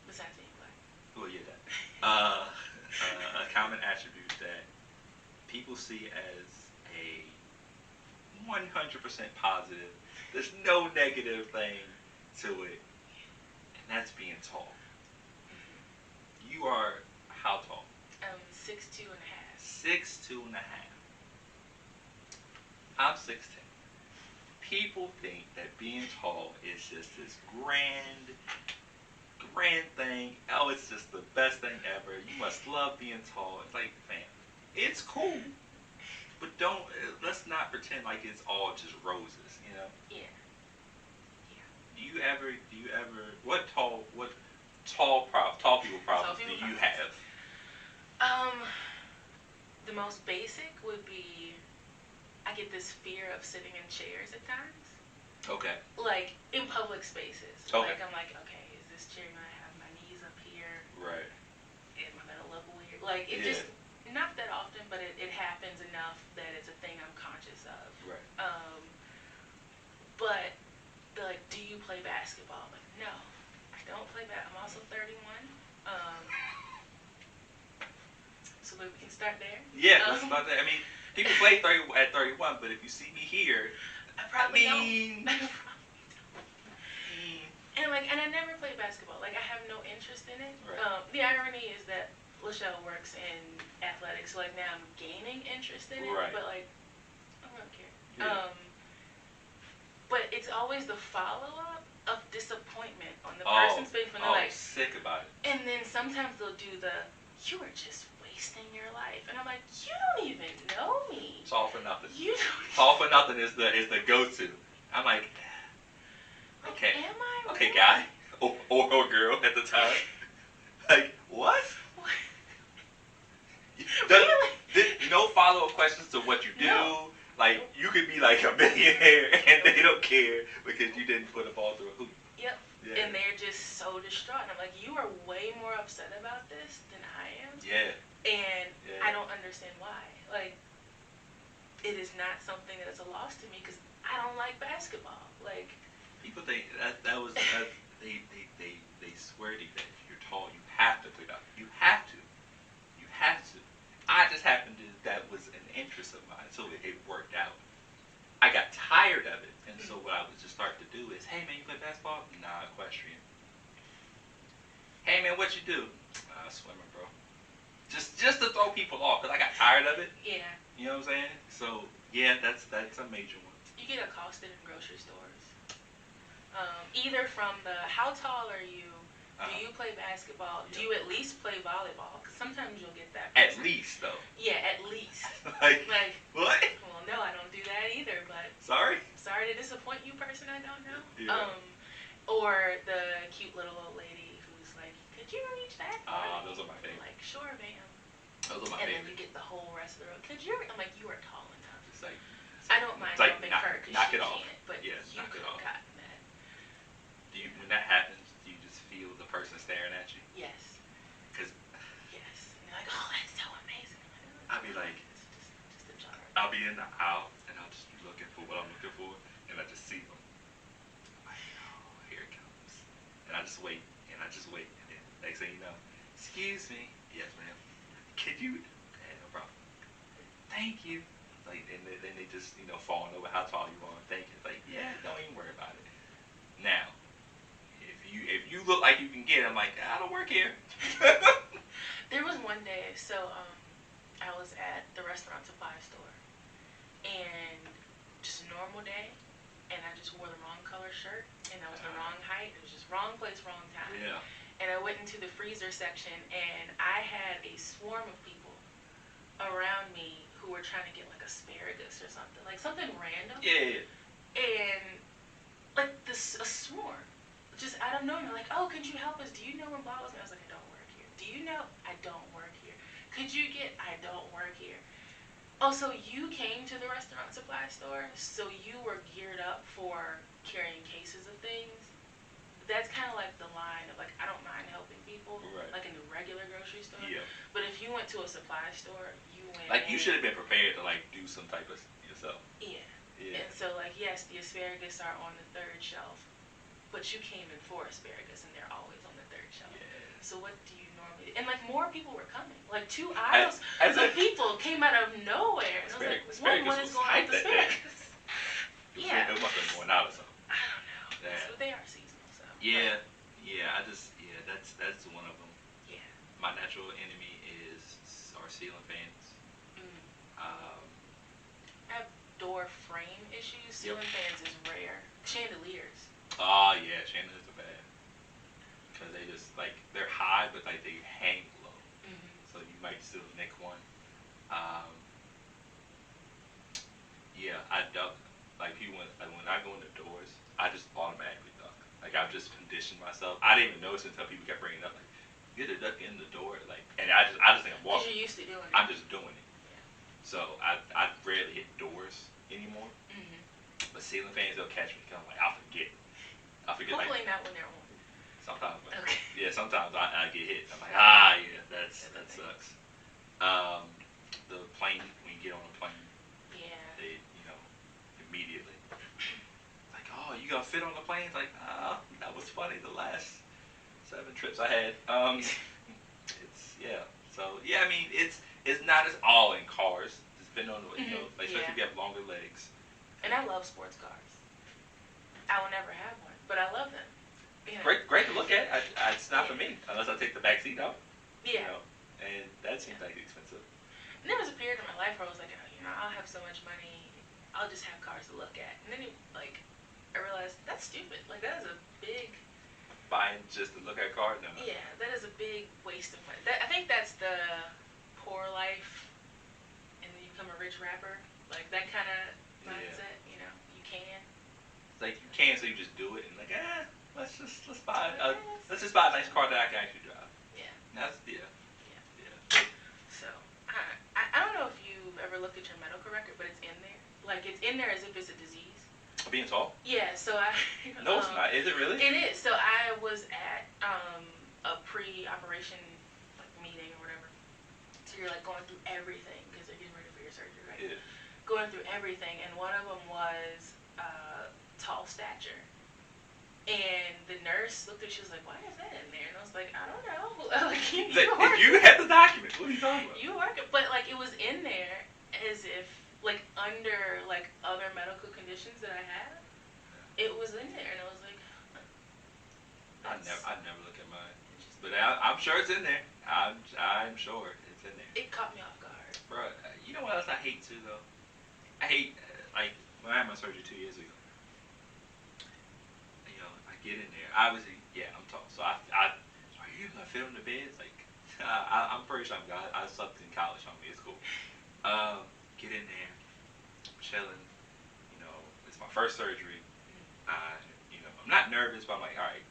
Besides being black. Well, yeah, that. A common attribute that people see as a 100% positive. There's no negative thing to it, and that's being tall. You are how tall? 6'2" and a half. 6'2" and a half. I'm 6'10". People think that being tall is just this grand thing. Oh, it's just the best thing ever. You must love being tall. It's like, fam, it's cool, but let's not pretend like it's all just roses, you know? Yeah. Do you ever, what tall people problems do you have? The most basic would be, I get this fear of sitting in chairs at times. Okay. Like, in public spaces. Okay. Like, I'm like, okay, is this chair gonna have my knees up here? Right. Am I gonna look weird? Like, it just, not that often, but it happens enough that it's a thing I'm conscious of. Right. But they're like, do you play basketball? I'm like, no, I don't play I'm also 31. So maybe we can start there. Yeah, let's start there. I mean, people play 30 at 31, but if you see me here, I probably don't. And I never played basketball. Like, I have no interest in it. Right. The irony is that Lachelle works in athletics, so like now I'm gaining interest in it. Right. But like, I don't care. Yeah. But it's always the follow-up of disappointment on the person's face when they're like, sick about it. And then sometimes they'll do you were just wasting your life, and I'm like, you don't even know me. It's all for nothing. You don't. All for nothing is the go-to. I'm like, okay, am I? Okay, really? guy or girl at the time. Like, what? Really? No follow-up questions to what you do. No. Like, you could be like a millionaire and they don't care because you didn't put a ball through a hoop. Yep. Yeah. And they're just so distraught. And I'm like, you are way more upset about this than I am. Yeah. And I don't understand why. Like, it is not something that is a loss to me because I don't like basketball. Like, people think that was they swear to you that if you're tall, you have to play basketball. You have to. You have to. I just happened to that was an interest of mine, so it worked out. I got tired of it, and so what I would just start to do is, hey man, you play basketball? Nah, equestrian. Hey man, what you do? Swimming, bro. Just to throw people off, cause I got tired of it. yeah. You know what I'm saying? So yeah, that's a major one. You get accosted in grocery stores. Either from how tall are you? Do you play basketball? Yep. Do you at least play volleyball? Because sometimes you'll get that. At least, though. Yeah, at least. like, what? What? Well, no, I don't do that either, but Sorry? sorry to disappoint you, person I don't know. Yeah. Or the cute little old lady who's like, could you reach that? Those are my favorite. Like, sure, ma'am. Those are my And favorite. then you get the whole rest of the road. Could you? I'm like, you are tall enough. It's like, I don't mind like, jumping knock- her because knock she it off. can't, but Yeah, you knock it could off. have gotten that. when that happens, do you just feel the person staring at you? Yes. Because Yes. And they're like, oh, that's so amazing. I'll be like, It's just a jar. I'll be in the aisle and I'll just be looking for what I'm looking for, and I just see them. I'm like, oh, here it comes. And I just wait, and then next thing you know, excuse me, yes ma'am, could you, no problem, thank you. Like, and then they just, falling over how tall you are, thank you. It's like, yeah, don't even worry about it. Now, if you look like you can get it, I'm like, I don't work here. There was one day, so I was at the restaurant supply store, and just a normal day, and I just wore the wrong color shirt, and I was the wrong height. It was just wrong place, wrong time. Yeah. And I went into the freezer section, and I had a swarm of people around me who who were trying to get like asparagus or something, like something random. Yeah. And like a s'more, just out of nowhere, like, oh, could you help us? Do you know when blah was? I was like, I don't work here. Do you know? I don't work here. Could you get? I don't work here. Oh, so you came to the restaurant supply store, so you were geared up for carrying cases of things. That's kind of like the line of like, I don't mind helping people, Right. like in the regular grocery store. Yeah. But if you went to a supply store, you went Like you should have been prepared to like do some type of yourself. Yeah. Yeah. And so like, yes, the asparagus are on the third shelf, but you came in for asparagus and they're always on the third shelf. Yeah. So what do you normally? And like more people were coming. Like 2 aisles As of people came out of nowhere. And I was like, asparagus what is was going on hyped with that day. asparagus? Yeah. It must have been going out or something. I don't know. Yeah. But they are seasonal, so. Yeah. That's one of them. Yeah. My natural enemy are ceiling fans. I have door frame issues. Ceiling fans is rare. Chandeliers. Oh yeah, chandeliers are bad because they just like they're high, but like they hang low, so you might still nick one. Yeah, I duck. Like when I go into doors, I just automatically duck. Like I've just conditioned myself. I didn't even notice until people kept bringing it up. Like, get a duck in the door, like, and I just think I'm walking. Because you're used to doing it. I'm just doing it. Yeah. So I rarely hit doors anymore. But ceiling fans, they'll catch me. Cause I'm like, I'll forget. Hopefully like, not when they're on. sometimes. Like, Okay. Yeah, sometimes I get hit. I'm like, yeah, that sucks. The plane, when you get on a plane, Yeah. they, immediately. Like, oh, you gonna fit on the plane? Like, that was funny. The last 7 trips I had. So yeah, I mean, it's not as all in cars. Depending on the like, especially if you have longer legs. And I love sports cars. I will never have one, but I love them. You know? Great to look at. It's not for me unless I take the back seat out. Yeah. And that seems like expensive. And there was a period in my life where I was like, I'll have so much money, I'll just have cars to look at. And then I realized that's stupid. Like that is a big. Buying just to look at cars? No. Yeah, that is a big waste of money. I think that's the poor life, and then you become a rich rapper. Like that kind of mindset. You can. It's like you can, so you just do it and like, let's buy let's just buy a nice car that I can actually drive. Yeah. That's Yeah. So I don't know if you've ever looked at your medical record, but it's in there. Like it's in there as if it's a disease. Being tall? Yeah. So I. No, it's not. Is it really? It is. So I was at a pre-operation meeting or whatever. So you're like going through everything because they're getting ready for your surgery, right? Yeah. Going through everything, and one of them was tall stature. And the nurse looked at it, she was like, why is that in there? And I was like, I don't know. Like, you had the document. What are you talking about? You work it. But, like, it was in there as if, like, under, like, other medical conditions that I have. It was in there, and I was like, I never look at mine. But I'm sure it's in there. I'm sure it's in there. It caught me off guard. Bro, you know what else I hate too, though? I hate, like, when I had my surgery 2 years ago. I get in there. Obviously, yeah, I'm tall. So are you gonna fit on the beds? Like, I'm pretty sure I slept in college on me. It's cool. Get in there, chilling. It's my first surgery. I'm not nervous, but I'm like, all right,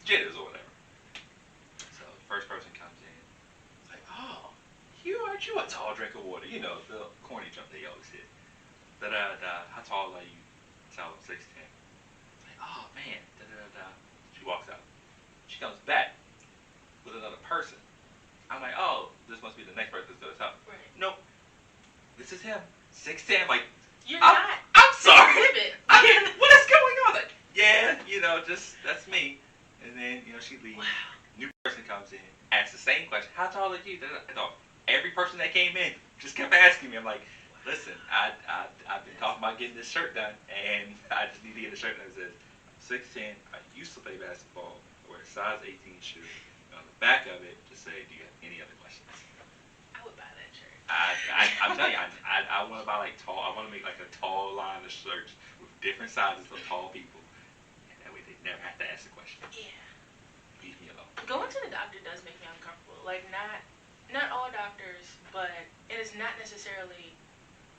jitters or whatever. So the first person comes in. It's like, oh, aren't you a tall drink of water? The corny jump they always hit. How tall are you? Tell them 6'10". Oh man, She walks out. She comes back with another person. I'm like, oh, this must be the next person that's gonna tell. Right. Nope. This is him. 6'10". Like, You're not. I'm sorry. Exhibit. What is going on? Like, yeah, just that's me. And then she leaves. Wow. New person comes in, asks the same question. How tall are you? Every person that came in just kept asking me. I'm like, listen, I've been talking about getting this shirt done, and I just need to get a shirt that says 6'10". I used to play basketball. I wear a size 18 shoe. And on the back of it, just say, do you have any other questions? I would buy that shirt. I'm telling you, I want to buy like tall. I want to make like a tall line of shirts with different sizes of tall people, and that way they never have to ask the question. Yeah. Leave me alone. Going to the doctor does make me uncomfortable. Like not all doctors doctors, and it's not necessarily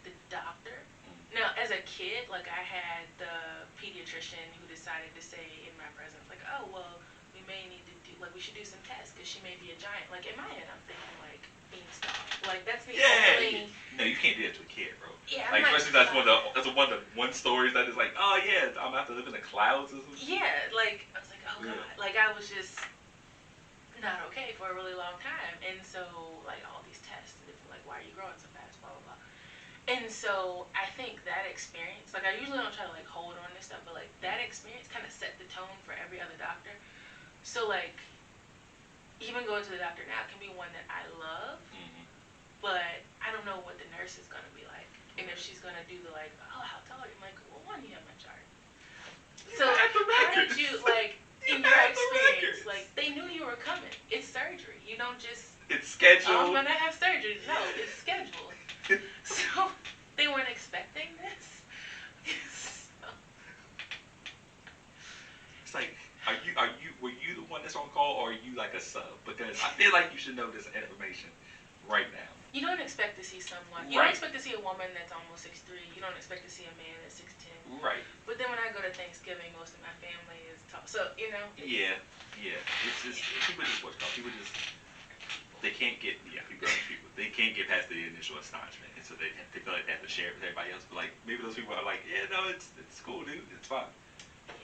the doctor. Now, as a kid, like, I had the pediatrician who decided to say in my presence, like, oh, well, we may need to do, like, we should do some tests because she may be a giant. Like, in my head, I'm thinking, like, beanstalk. Like, that's the only... No, you can't do that to a kid, bro. Yeah, like, especially that's one of the stories that is like, oh, yeah, I'm going to have to live in the clouds or something. Yeah, like, I was like, oh, God. Like, I was just not okay for a really long time. And so, like, all these tests, and different, like, why are you growing so fast, blah, blah, blah. And so I think that experience, like, I usually don't try to, like, hold on to stuff, but, like, that experience kind of set the tone for every other doctor. So, like, even going to the doctor now can be one that I love, but I don't know what the nurse is going to be like. And if she's going to do the, like, oh, how tall are you? I'm like, well, one, you have my chart. So how did you, like, in your experience, like, they knew you were coming. It's surgery. You don't just... It's scheduled. Oh, I'm going to have surgery. No, it's scheduled. So they weren't expecting this. So. It's like, were you the one that's on call, or are you like a sub? Because I feel like you should know this information right now. You don't expect to see someone. You Right. don't expect to see a woman that's almost 6'3". You don't expect to see a man that's 6'10". Right. But then when I go to Thanksgiving, most of my family is tall. So, you know. Yeah. It's just people just what's called people just. They can't get people they can't get past the initial astonishment, and so they feel like they have to share it with everybody else. But like maybe those people are like, yeah, no, it's cool, dude, it's fine,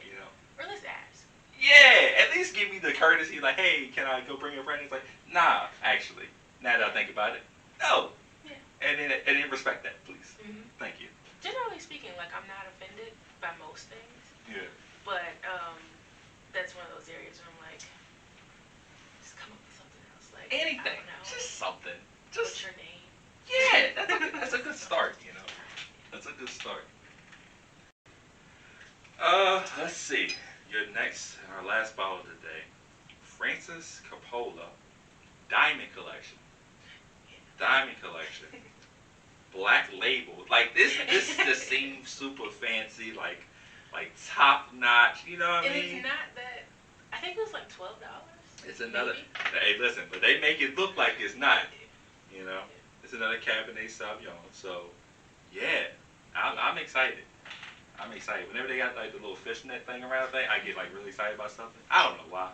you know. Or let's ask. Yeah, at least give me the courtesy, like, hey, can I go bring a friend? It's like, nah, actually, now that I think about it, no. Yeah. And then respect that, please. Thank you. Generally speaking, like, I'm not offended by most things. Yeah. But that's one of those areas where I'm like, just come up with something else. Like, Anything, I don't know. just something. What's your name? Yeah, that's a good start, you know. That's a good start. Let's see. Your next and our last bottle of the day, Francis Coppola, Diamond Collection. Black label. Like this just seems super fancy, like top notch. You know what I mean? And it's not that. I think it was like $12. It's another. Maybe? Hey, listen, but they make it look like it's not. You know, it's another Cabernet Sauvignon. So, yeah, I'm excited. I'm excited. Whenever they got like the little fishnet thing around the thing, I get like really excited about something. I don't know why.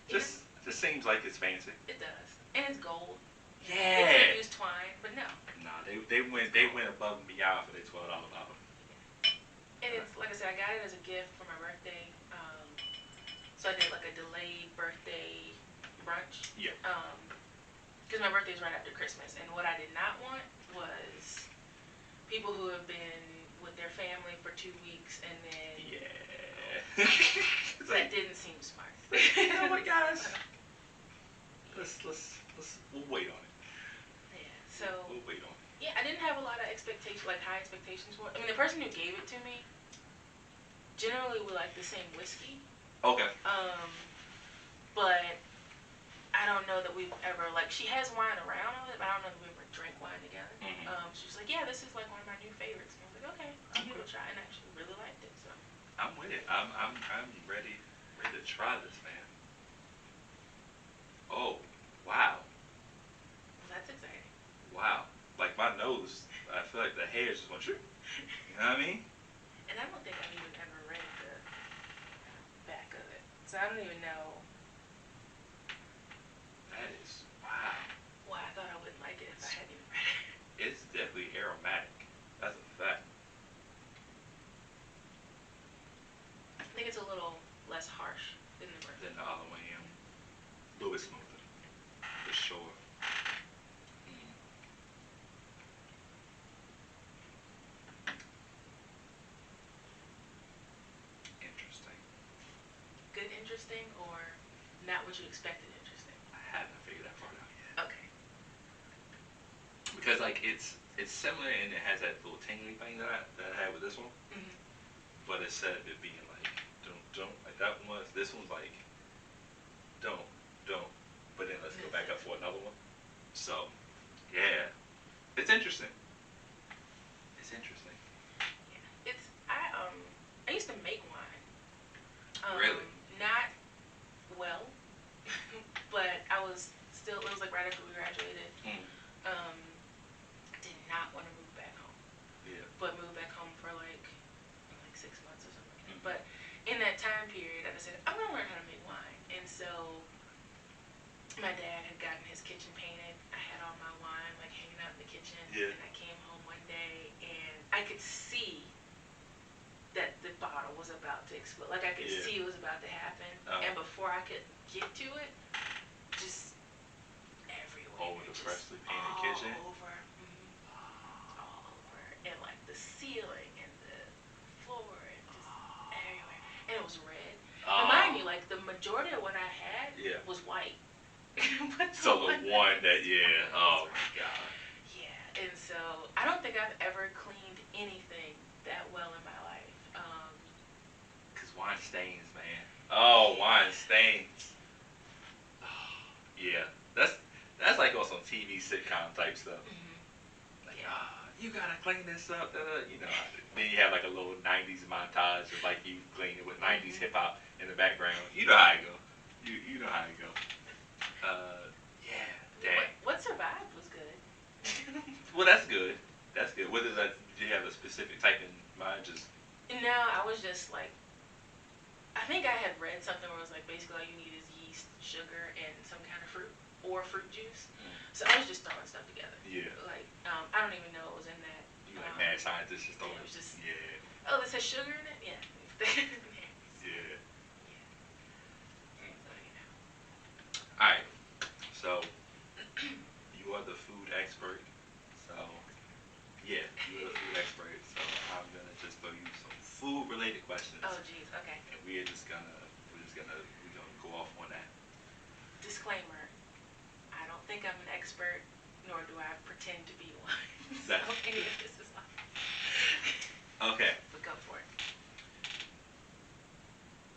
Just seems like it's fancy. It does, and it's gold. Yeah. They could use twine, but no. Nah, they went above and beyond for their $12 bottle. And it's like I said, I got it as a gift for my birthday. So I did like a delayed birthday brunch. Yeah. Because my birthday is right after Christmas, and what I did not want was people who have been with their family for 2 weeks and then that didn't seem smart. You know what, guys? We'll wait on it. Yeah. So. We'll wait on it. Yeah, I didn't have a lot of expectations, like high expectations for it. I mean, the person who gave it to me generally would like the same whiskey. Okay. But I don't know that we've ever, like, she has wine around of it, but I don't know that we ever drank wine together. She was like, yeah, this is like one of my new favorites. And I was like, okay, I'll give it a try, and I actually really liked it. So I'm with it. I'm ready to try this, man. Oh, wow. well, that's exciting. Wow. Like my nose, I feel like the hair just went shoot. You know what I mean? And I don't think I've even ever read the back of it. So I don't even know. That is, wow. Why I thought I wouldn't like it if I hadn't even read it. It's definitely aromatic. That's a fact. I think it's a little less harsh than the birthday. Than the other one, yeah. A little bit smoother. For sure. Interesting. Good interesting, or not what you expected interesting? I haven't figured that part out yet. Okay. Because like it's similar and it has that little tingly thing that I had with this one. But instead of it being like don't like that one was, this one's like don't, but then let's go back up for another one. So yeah, it's interesting. It's interesting. Yeah. It's I used to make wine. Really? Not well, but I was still. It was like right after we graduated. my dad had gotten his kitchen painted. I had all my wine like hanging out in the kitchen. Yeah. And I came home one day and I could see that the bottle was about to explode. Like I could see it was about to happen. And before I could get to it, just everywhere. Over the freshly painted kitchen? All over. All over. And like the ceiling and the floor and just everywhere. And it was red. Now mind you, like the majority of what I had was white. But so the one that, oh my God. Yeah, and so I don't think I've ever cleaned anything that well in my life. Cause wine stains, man. Oh, wine stains. Oh, yeah, that's like on some TV sitcom type stuff. Like, you gotta clean this up. You know, then you have like a little '90s montage of like you cleaning it with '90s hip hop in the background. You know how it go. You know how it go. Yeah, dang. What survived was good. Well, that's good. That's good. What is that? Did you have a specific type in mind? Just no, I was just like, I think I had read something where it was like basically all you need is yeast, sugar, and some kind of fruit or fruit juice. So I was just throwing stuff together. Yeah. Like I don't even know what was in that. You like mad scientist just throwing it was just yeah. Oh, this has sugar in it. Yeah. Yeah. So, you know. All right. So you are the food expert. So yeah, you are the food expert. So I'm gonna just throw you some food related questions. Oh, geez. Okay. And we're gonna go off on that. Disclaimer: I don't think I'm an expert, nor do I pretend to be one. So any of this is off. Okay. But go for it.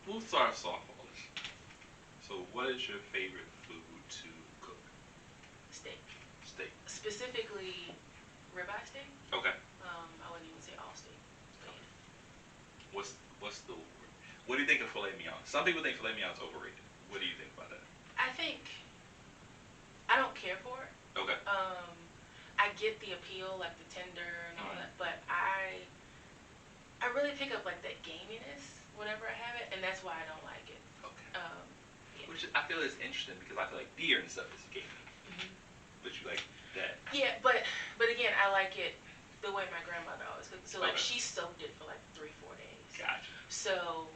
We'll start off softballish. So, what is your favorite food to cook? Steak. Steak. Specifically, ribeye steak. Okay. I wouldn't even say all steak. But yeah. What's the what do you think of filet mignon? Some people think filet mignon is overrated. What do you think about that? I think I don't care for it. Okay. I get the appeal, like the tender and all that, but I really pick up like that gaminess whenever I have it, and that's why I don't like it. Okay. Yeah. Which I feel is interesting because I feel like beer and stuff is gamey, but you like that. Yeah, but again, I like it the way my grandmother always cooked. So like she soaked it for like 3-4 days. Gotcha. So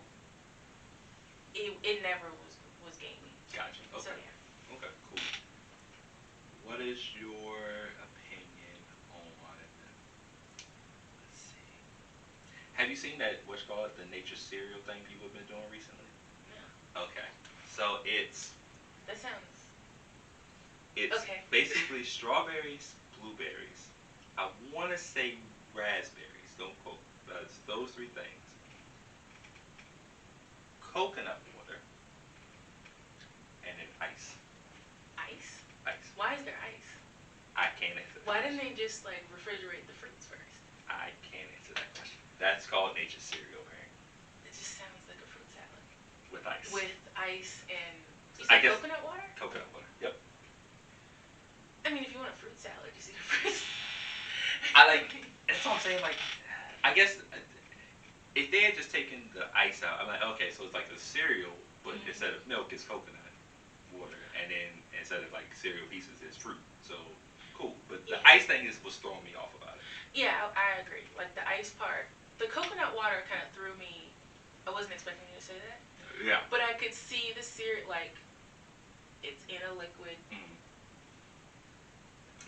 it never was gamey. Gotcha. Okay. So yeah. Okay. Cool. What is your opinion on? Let's see. Have you seen that what's called the nature cereal thing people have been doing recently? No. Okay. So That sounds. it's okay. basically strawberries, blueberries. I want to say raspberries. Don't quote. But it's those three things. Coconut water and then ice. Ice? Ice. Why is there ice? I can't answer that. Why didn't they just like refrigerate the fruits first? I can't answer that question. That's called nature cereal, right? It just sounds like a fruit salad. With ice. With ice and you I said guess coconut water? Coconut water. Yep. I mean, if you want a fruit salad, just eat a fruit salad. That's what I'm saying. Like, I guess if they had just taken the ice out, I'm like, okay, so it's like a cereal, but instead of milk, it's coconut water, and then instead of like cereal pieces, it's fruit. So cool. But the ice thing was throwing me off about it. Yeah, I agree. Like the ice part, the coconut water kind of threw me. I wasn't expecting you to say that. Yeah. But I could see the cereal, like it's in a liquid.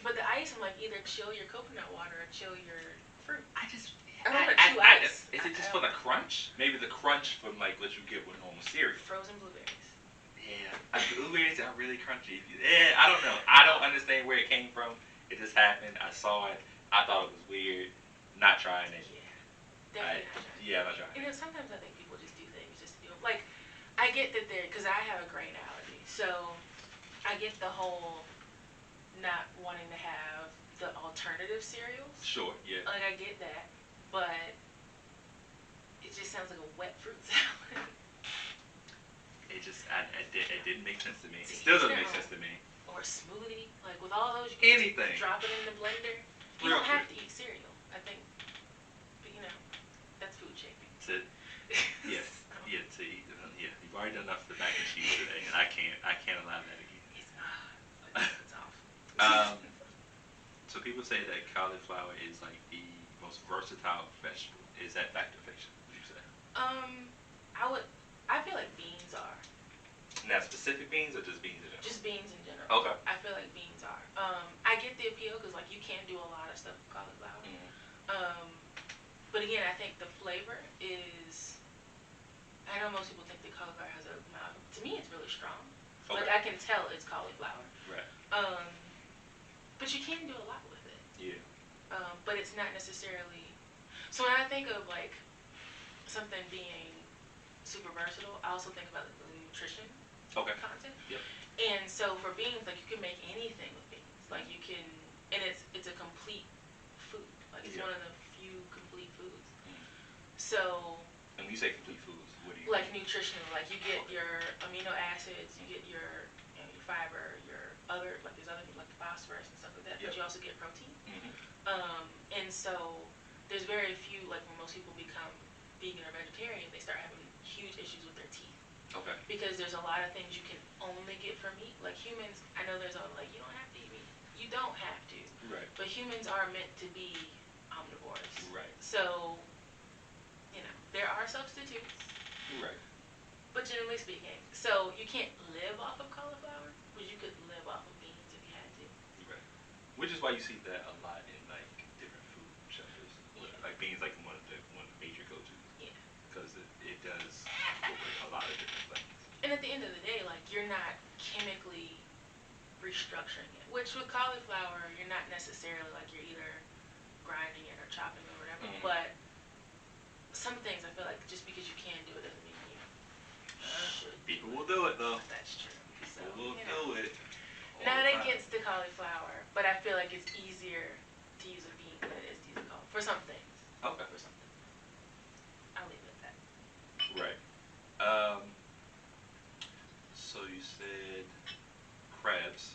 But the ice, I'm like, either chill your coconut water or chill your fruit. I don't want to chew ice. Is it just for the crunch? Maybe the crunch from like what you get with normal cereal. Frozen blueberries. Yeah, blueberries are really crunchy. Yeah, I don't know. I don't understand where it came from. It just happened. I saw it. I thought it was weird. Not trying it. Yeah, definitely not trying. Yeah, not trying it. You know, sometimes I think people just do things just to do. Like, I get that because I have a grain allergy, so I get the whole not wanting to have the alternative cereals. Sure. Yeah. Like I get that, but it just sounds like a wet fruit salad. It didn't make sense to me. It still doesn't make sense to me. Or a smoothie, like with all those, you can Anything. just drop it in the blender. You don't have to eat cereal, I think. But you know, that's food shaming. Yes. Yeah. See. Yeah. You've already done enough for the mac and cheese today, and I can't allow that again. It's not So people say that cauliflower is like the most versatile vegetable. Is that fact or fiction? Would you say? I feel like beans are. Now, specific beans or just beans in general? Just beans in general. Okay. I feel like beans are. I get the appeal because like you can do a lot of stuff with cauliflower. But again, I think the flavor is. I know most people think that cauliflower has a mild. To me, it's really strong. Okay. Like I can tell it's cauliflower. Right. But you can do a lot with it. Yeah. But it's not necessarily. So when I think of like something being super versatile, I also think about the nutrition content. Yep. And so for beans, like you can make anything with beans. Like you can, and it's a complete food. Like it's one of the few complete foods. So. And when you say complete foods, what do you like mean? nutritional? Like you get your amino acids, you get your your fiber, your other like there's other like phosphorus and stuff like that. But you also get protein. And so there's very few like when most people become vegan or vegetarian, they start having huge issues with their teeth. Okay. Because there's a lot of things you can only get from meat. Like humans, I know there's all like you don't have to eat meat. You don't have to. Right. But humans are meant to be omnivores. Right. So, there are substitutes. Right. But generally speaking, so you can't live off of cauliflower, but you could live off of beans if you had to. Right. Which is why you see that a lot in like different food shelters. Yeah. Like beans, like one of the major go-tos. Yeah. Because it does incorporate a lot of different things. And at the end of the day, like you're not chemically restructuring it. Which with cauliflower, you're not necessarily like you're either grinding it or chopping it or whatever. But some things I feel like just because you can do it doesn't mean you should. People will do it though. That's true. So, People will do it. Not against the cauliflower, but I feel like it's easier to use a bean than it is to use a cauliflower. For some things. Okay. For something. I'll leave it at that. Right. So you said crabs.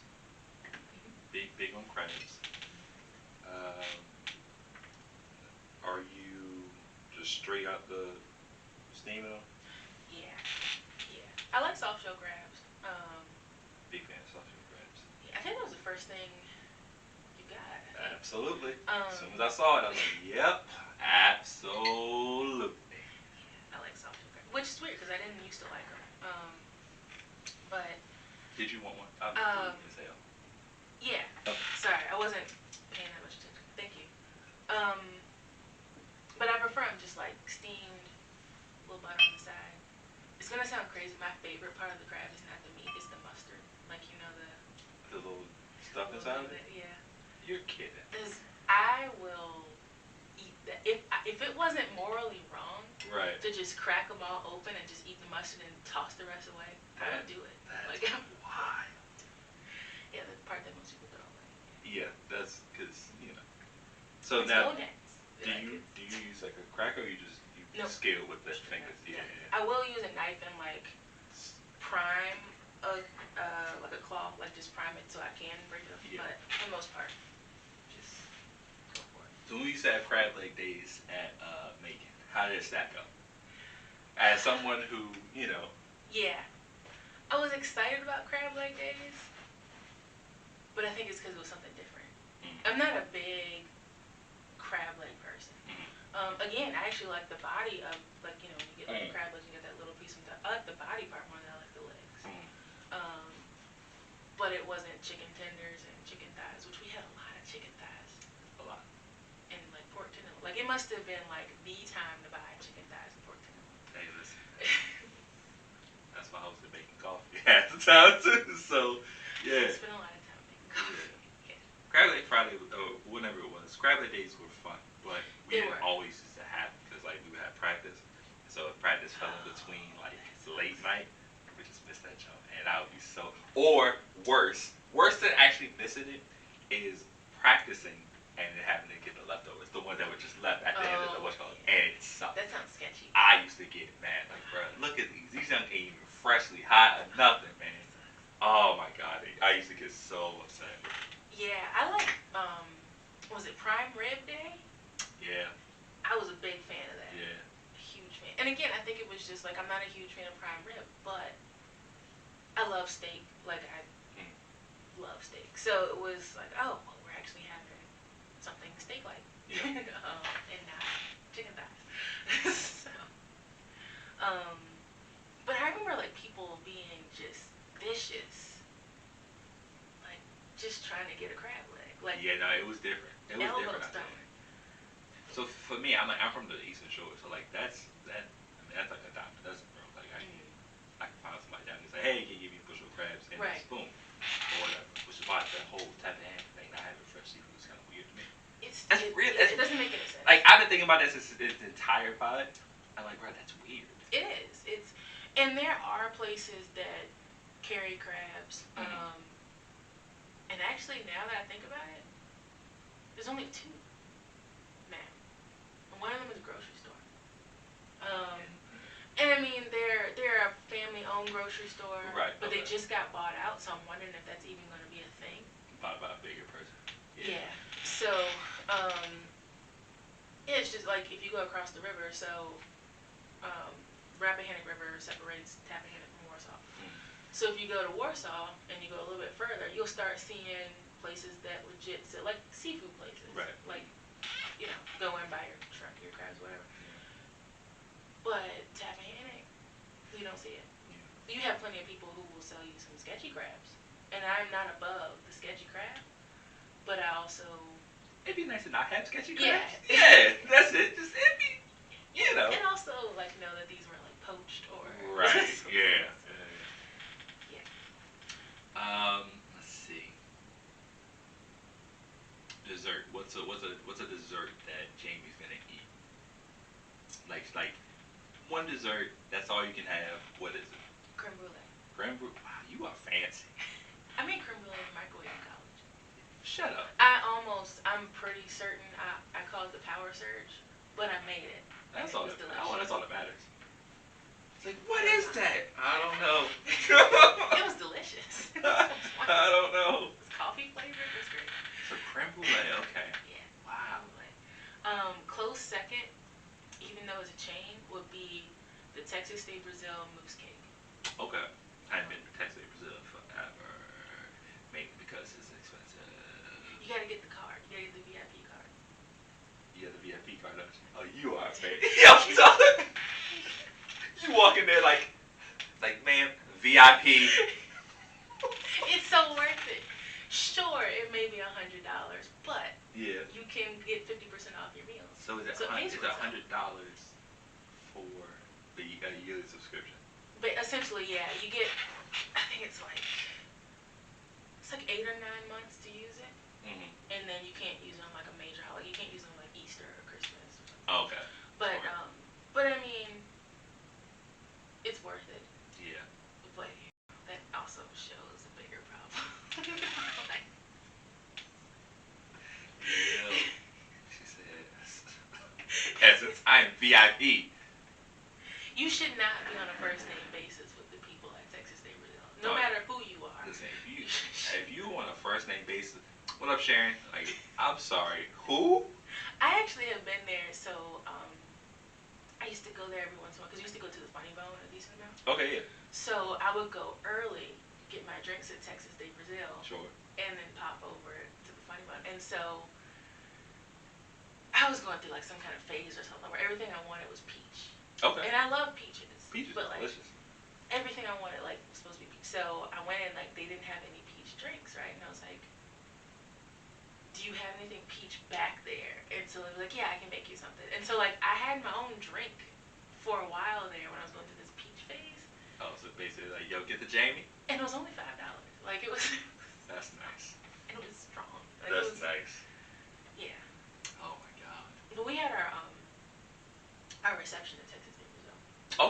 Big on crabs. Are you just straight out the steaming them? Yeah. I like soft shell crabs. Big fan of soft shell crabs. Yeah, I think that was the first thing you got. Absolutely. As soon as I saw it, I was like, yep, absolutely. I like soft shell crabs, which is weird because I didn't used to like them. But. Did you want one? I'm as hell. Yeah. Sorry, I wasn't paying that much attention. Thank you. But I prefer them just like steamed, a little butter on the side. It's gonna sound crazy. My favorite part of the crab is not the meat; it's the mustard. Like the little stuff inside of it. Yeah. You're kidding. I will eat that if it wasn't morally wrong. Right. To just crack them all open and just eat the mustard and toss the rest away. I would do it. That's like, wild. Yeah, the part that most people don't like. Yeah, that's because So it's now, donuts. do you use like a cracker or you scale with the fingers? Yeah. I will use a knife and like prime like a cloth, like just prime it so I can break it up. Yeah. But for the most part, just go for it. So when we used to have crab leg days at Macon, how did that go? As someone who, Yeah. I was excited about crab leg days, but I think it's because it was something different. I'm not a big crab leg person. Again, I actually like the body of, like, when you get like crab legs, you get that little piece of the, I like the body part more than I like the legs. But it wasn't chicken tenders and chicken thighs, which we had a lot of chicken thighs. A lot. And like pork tenderloin. Like it must have been like the time to buy chicken thighs and pork tenderloin. Hey, listen. That's why I was making coffee at the time too. So, yeah. I spent a lot of time making coffee. Yeah. Crab Leg Friday, or whenever it was, Crab Leg days were fun, but we didn't always used to have it because like we would have practice. So if practice fell in between like late night, we just missed that jump, and I would be so. Or worse than actually missing it is practicing and then having to get the leftovers, the ones that were just left at the end of the what's called, and it sucked. That sounds sketchy. I used to get mad, like, bro, look at these young ain't even freshly hot or nothing, man. Oh my god, I used to get so upset. Yeah, I like, was it Prime Rib Day? Yeah. I was a big fan of that. Yeah. A huge fan. And again, I think it was just like, I'm not a huge fan of prime rib, but I love steak. Like, I love steak. So it was like, oh, well, we're actually having something steak-like, and not chicken thighs. So, but I remember like people being just vicious, like just trying to get a crab leg. Like Yeah, no, it was different. It was different out there. stone. So for me, I'm from the Eastern Shore, so like that's like a dime a dozen, bro. Like I can find somebody down there and say, hey, can you give me a bushel of crabs and Right. a spoon or whatever. Which is why the whole tap of hand thing, not having fresh seafood, is kind of weird to me. That's weird. It doesn't make any sense. Like I've been thinking about this its entire pod. I'm like, bro, that's weird. It is. And there are places that carry crabs. And actually, now that I think about it, there's only two now. And one of them is a grocery store. And I mean, they're a family-owned grocery store, Right, but they okay. just got bought out, so I'm wondering if that's even going to be a thing. Bought by a bigger person. Yeah. So, it's just like if you go across the river, so Rappahannock River separates Tappahannock from Warsaw. So if you go to Warsaw and you go a little bit further, you'll start seeing places that legit sell, like seafood places. Right. Like, you know, go in, buy your shrimp, your crabs, whatever. But Tappahannock, you don't see it. You have plenty of people who will sell you some sketchy crabs. And I'm not above the sketchy crab, but I also... It'd be nice to not have sketchy Yeah. crabs. Yeah, that's it. Just, it'd be, you know. And also, like, know that these weren't, like, poached or... Right, yeah. Let's see. Dessert. What's a dessert that Jamie's gonna eat? Like one dessert. That's all you can have. What is it? Creme brulee. Creme brulee. Wow, you are fancy. I made creme brulee in the microwave in college. Shut up. I'm pretty certain I called it the power surge, but I made it. That's It all. was That's all that matters. It's like, what is that? I don't know. It was delicious. I don't know. It's coffee flavored. It was great. So creme brulee. Okay. Yeah. Wow. Close second, even though it's a chain, would be the Texas State Brazil mousse cake. Okay. I haven't been to Texas, Brazil forever. Maybe because it's expensive. You gotta get the card. You gotta get the VIP card. You have the VIP card, don't you? Oh, you are, man. Yo, son. You walk in there like, man, VIP. It's so worth it. Sure, it may be $100, but Yeah. you can get 50% off your meals. So it's pays for itself. $100 for the yearly subscription. But essentially, yeah, you get, I think it's like 8 or 9 months to use it. Mm-hmm. And then you can't use it on like a major holiday. You can't use it on like Easter or Christmas or something. Oh, okay. But, Sure. but I mean, it's worth it. Yeah. But that also shows a bigger problem. Like, Yeah. She said, essence, I am VIP. you should not be on a first name basis with the people at Texas State Brazil, no Oh, matter who you are. Listen, if you on a first name basis, what up, Sharon? Like, I'm sorry, who? I actually have been there, so I used to go there every once in a while because we used to go to the Funny Bone a decent amount. Okay, yeah. So I would go early, get my drinks at Texas State Brazil, Sure. and then pop over to the Funny Bone. And so I was going through like some kind of phase or something where everything I wanted was peach. Okay. And I love peaches. Peaches but are like delicious. everything I wanted like was supposed to be peach. So I went in, like they didn't have any peach drinks, right? And I was like, do you have anything peach back there? And so they were like, yeah, I can make you something. And so like I had my own drink for a while there when I was going through this peach phase. Oh, so basically like, yo, get the Jamie? And it was only $5. Like it was That's nice. and it was strong. Like, That's it was, nice. Yeah. Oh my God. But we had our reception at Texas State Brazil.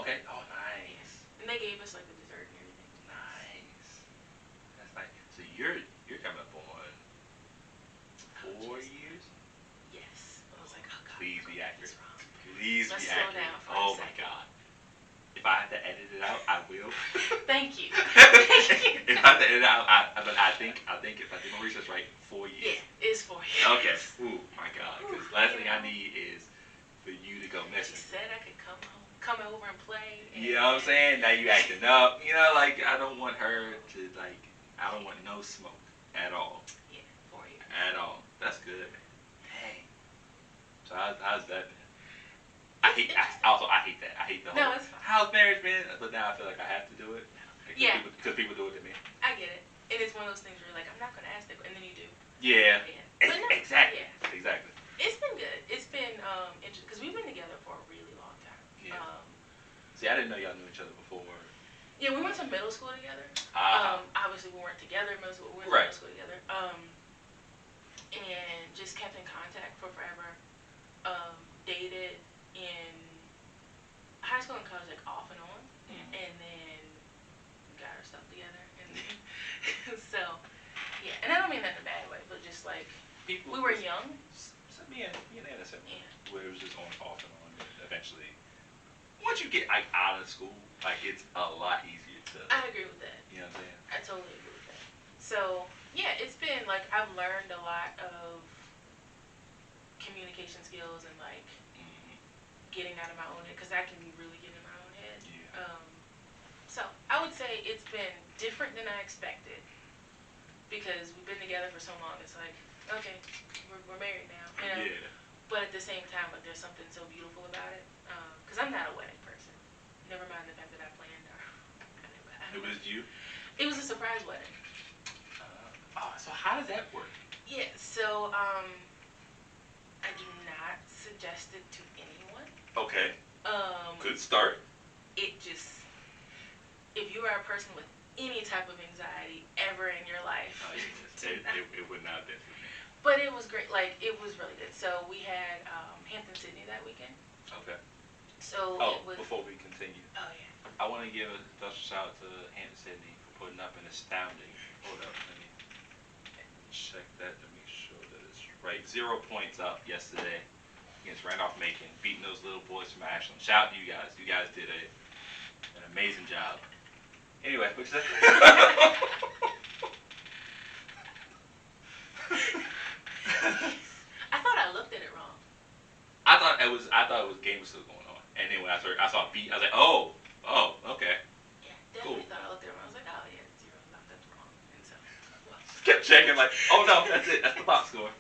Okay. Oh, nice. And they gave us like the dessert and everything. Nice. That's nice. So you're coming up on 4 years? Yes. I was like, oh God. Please I'm be gonna get accurate. this wrong. Please Let's be slow accurate. down for a Oh my second. God. If I have to edit it out, I will. Thank you. If I have to edit it out, but I think if I did my research right, 4 years. Yeah, it's 4 years. Okay. Ooh, my God. Because last thing I need is for you to go She missing. said I could come over and play. And You know what I'm saying? Now you acting up. You know, like I don't want her to I don't want no smoke. at all. Yeah, 4 years. At all. That's good, man. Dang. So how's that been? I hate that. I hate the whole. No, it's fine. How's marriage been? But now I feel like I have to do it. Yeah. Because people do it to me. I get it. And it's one of those things where you're like, I'm not going to ask that, and then you do. Yeah. But no, Exactly. yeah. Exactly. It's been good. It's been interesting because we've been together for a really long time. Yeah. See, I didn't know y'all knew each other before. Yeah, we went to middle school together. Obviously, we weren't together in middle school. We went to middle school together. And just kept in contact for forever. Dated in high school and college, like off and on, and then got our stuff together. And then, so, yeah. And I don't mean that in a bad way, but just like People, we were young. So me and Anna said, Yeah. where it was just on off and on. And eventually, once you get like out of school, like it's a lot easier to. I agree with that. You know what I'm saying? I totally agree with that. So yeah, it's been like I've learned a lot of communication skills and like getting out of my own head because I can really get in my own head. Yeah. So I would say it's been different than I expected because we've been together for so long. It's like okay, we're married now. You know? Yeah. But at the same time, like there's something so beautiful about it because I'm not a wedding person. Never mind the fact that I planned our. It was you. It was a surprise wedding. So how does that work? Yeah, so I do not suggest it to anyone. Okay. Good start. It just, if you are a person with any type of anxiety ever in your life. It would not have been for me. But it was great, like it was really good. So we had Hampton Sydney that weekend. Okay. So it was. Before we continue. Oh yeah. I want to give a special shout out to Hampton Sydney for putting up an astounding. Hold up, let me check that to make sure that it's right. 0 points up yesterday against Randolph-Macon, beating those little boys from Ashland. Shout out to you guys. You guys did an amazing job. Anyway, what'd you say? I thought I looked at it wrong. I thought it was game was still going on, and then when I saw beat, I was like, oh, okay. Yeah, definitely Cool. thought I looked at it wrong. I was like, oh yeah, 0, that's wrong. And so, well. Kept checking like, oh no, that's it, that's the box score.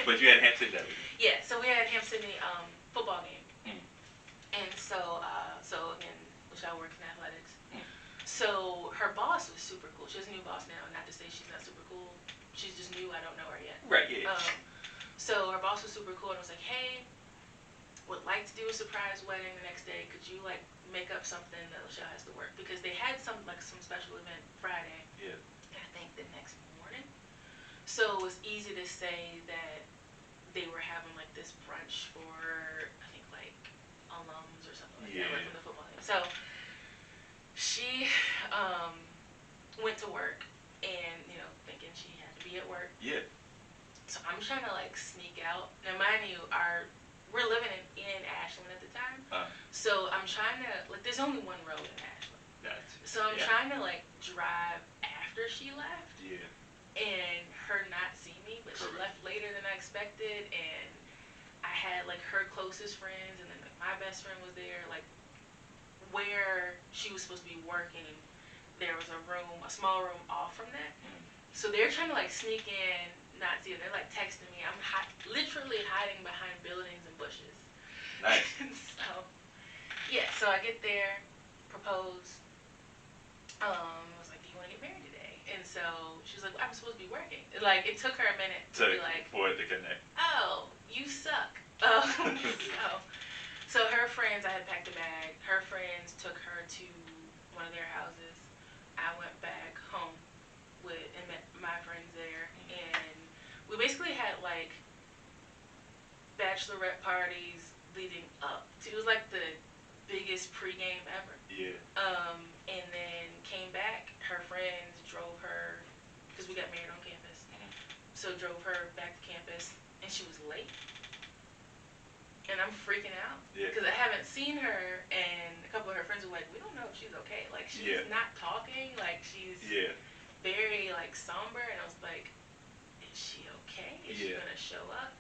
But you had Hampton that weekend. Yeah, so we had Hampton Sydney football game. And so again, Michelle works in athletics. So her boss was super cool. She has a new boss now, not to say she's not super cool. She's just new, I don't know her yet. Right, yeah. So her boss was super cool and was like, hey, would like to do a surprise wedding the next day. Could you like make up something that Michelle has to work? Because they had some special event Friday. Yeah. And I think the next morning. So it was easy to say that they were having like this brunch for, I think like alums or something like that, like from the football team. So she went to work and, you know, thinking she had to be at work. Yeah. So I'm trying to like sneak out. Now mind you, we're living in Ashland at the time. So I'm trying to, like there's only one road in Ashland. So I'm trying to like drive after she left. Yeah. And her not see me, but she left later than I expected, and I had like her closest friends, and then like my best friend was there. Like where she was supposed to be working, there was a small room off from that. So they're trying to like sneak in, not see it. They're like texting me. I'm literally hiding behind buildings and bushes. Nice. So yeah, so I get there, propose. I was like, do you want to get married today? And so she was like, well, I'm supposed to be working. Like, it took her a minute to be like, for it to connect. oh, you suck. So her friends, I had packed a bag. Her friends took her to one of their houses. I went back home and met my friends there. And we basically had like bachelorette parties leading up to, it was like the biggest pregame ever. Yeah. And then came back. Her friends drove her because we got married on campus. So drove her back to campus, and she was late. And I'm freaking out because I haven't seen her, and a couple of her friends were like, "We don't know if she's okay. Like she's not talking. Like she's very like somber." And I was like, "Is she okay? Is she gonna show up?"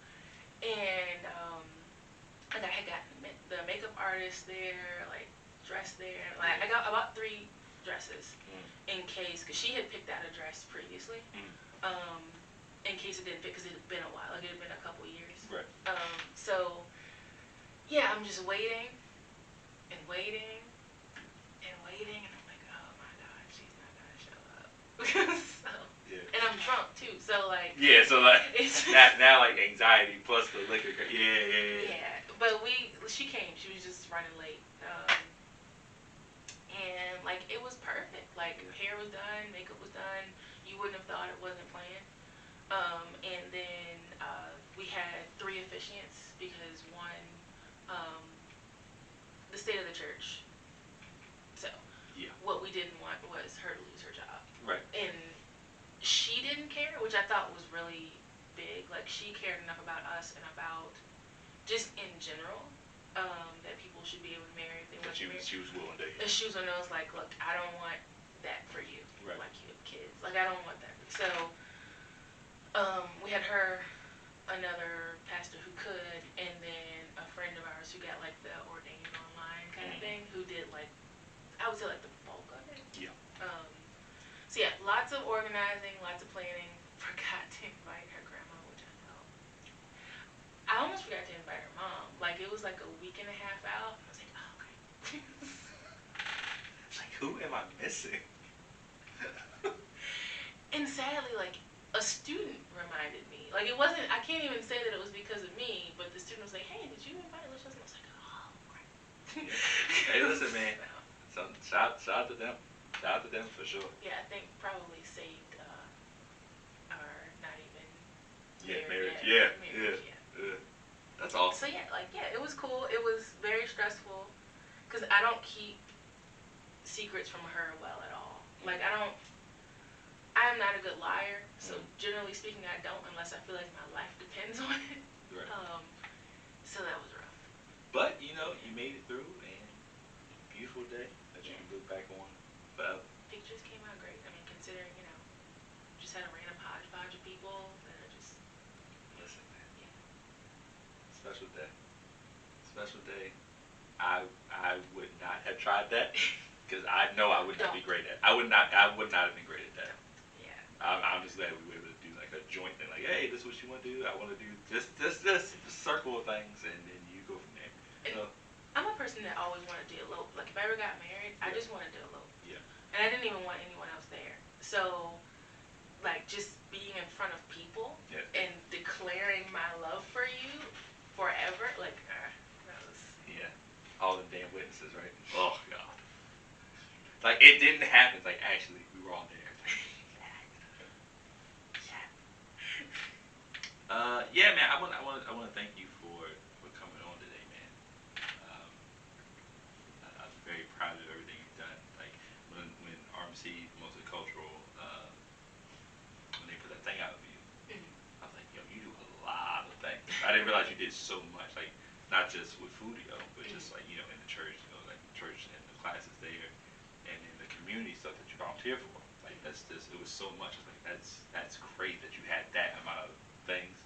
And like I had gotten the makeup artist there, like dressed there. Like I bought 3 dresses in case, because she had picked out a dress previously, in case it didn't fit, because it had been a while, like it had been a couple years. Right. So, yeah, I'm just waiting and waiting and waiting, and I'm like, oh my God, she's not gonna show up. So, Yeah. and I'm drunk too, so like. Yeah, so like It's now like anxiety plus the liquor. Yeah. Yeah, but she came. She was just running late, and like it was perfect. Like hair was done, makeup was done. You wouldn't have thought it wasn't planned. And then we had 3 officiants because one, the state of the church. So Yeah. what we didn't want was her to lose her job. Right. And she didn't care, which I thought was really big. Like she cared enough about us and about just in general, that people should be able to marry if they want to marry. She was willing to. And she was one of those like, look, I don't want that for you. Right. Like you have kids. Like I don't want that. So, we had her, another pastor who could, and then a friend of ours who got like the ordained online kind of thing, who did like, I would say like the bulk of it. Yeah. So yeah, lots of organizing, lots of planning. Forgot to invite her grandma, which I know. I almost forgot to invite her mom. Like it was like a week and a half out. I was like, oh, okay. Like who am I missing? And sadly, like a student reminded me. Like it wasn't. I can't even say that it was because of me, but the student was like, hey, did you invite Alicia? I was like, oh, right. Yeah. Hey, listen, man. So, shout out to them. Shout out to them for sure. Yeah, I think probably saved our not even Marriage. yet. Yeah. That's awesome. So yeah, it was cool. It was very stressful because I don't keep secrets from her well at all. Like I am not a good liar, so generally speaking, I don't unless I feel like my life depends on it. Right. So that was rough. But you made it through, and beautiful day that you can look back on forever. Pictures came out great. I mean, considering just had a random hodgepodge of people that are just. Listen, man. Yeah. Special day. Special day. I would not have tried that because I know I would not be great at. I would not have been great at that. Yeah. I'm just glad we were able to do like a joint thing. Like, hey, this is what you want to do. I want to do this circle of things, and then you go from there. So, I'm a person that always wanted to elope. Like if I ever got married, I just wanted to elope. Yeah. And I didn't even want anyone else there. So, like just being in front of people and declaring my love for you forever, like that was. Yeah. All the damn witnesses, right? Oh God. Like it didn't happen. Like actually, we were all there. Yeah, man. I want to thank you for coming on today, man. I'm very proud of everything you've done. Like when RMC Multicultural, when they put that thing out of you, I was like, yo, you do a lot of things. I didn't realize you did so much. Like not just with FoodiO, but just like in the church, like the church and the classes there, and in the community stuff that you volunteer for. Like it was so much. Like that's great that you had that amount of things,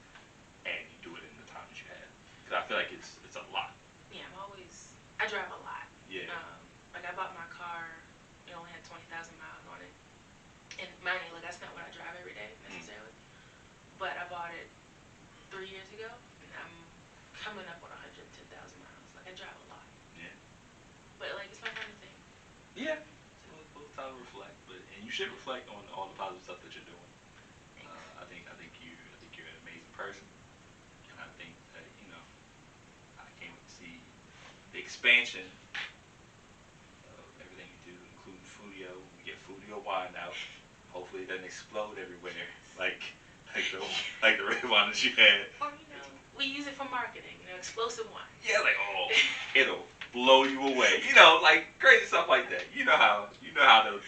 and you do it in the time that you had. Because I feel like it's a lot. Yeah, I drive a lot. Yeah. Like I bought my car, it only had 20,000 miles on it. And mind you, like that's not what I drive every day necessarily. But I bought it 3 years ago, and I'm coming up on 110,000 miles. Like I drive a lot. Yeah. But like it's my kind of thing. Yeah. Well, time to reflect, and you should reflect on all the positive stuff that you're doing. I think you're an amazing person, and I think that I can't wait to see the expansion of everything you do, including FoodiO. When we get FoodiO wine out, hopefully it doesn't explode everywhere like the red wine that you had. Or we use it for marketing. Explosive wine. Yeah, like it'll blow you away. Like crazy stuff like that. You know how they'll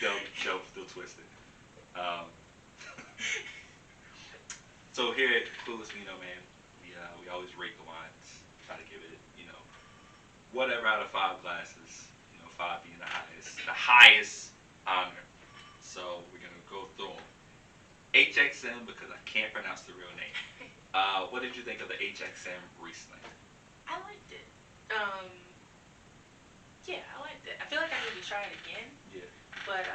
twist it. So here at Clueless Vino, man, we always rate the wines. Try to give it, whatever out of 5 glasses. 5 being the highest honor. So we're gonna go through them. HXM because I can't pronounce the real name. What did you think of the HXM Riesling? I liked it. Yeah, I liked it. I feel like I need to try it again. Yeah. But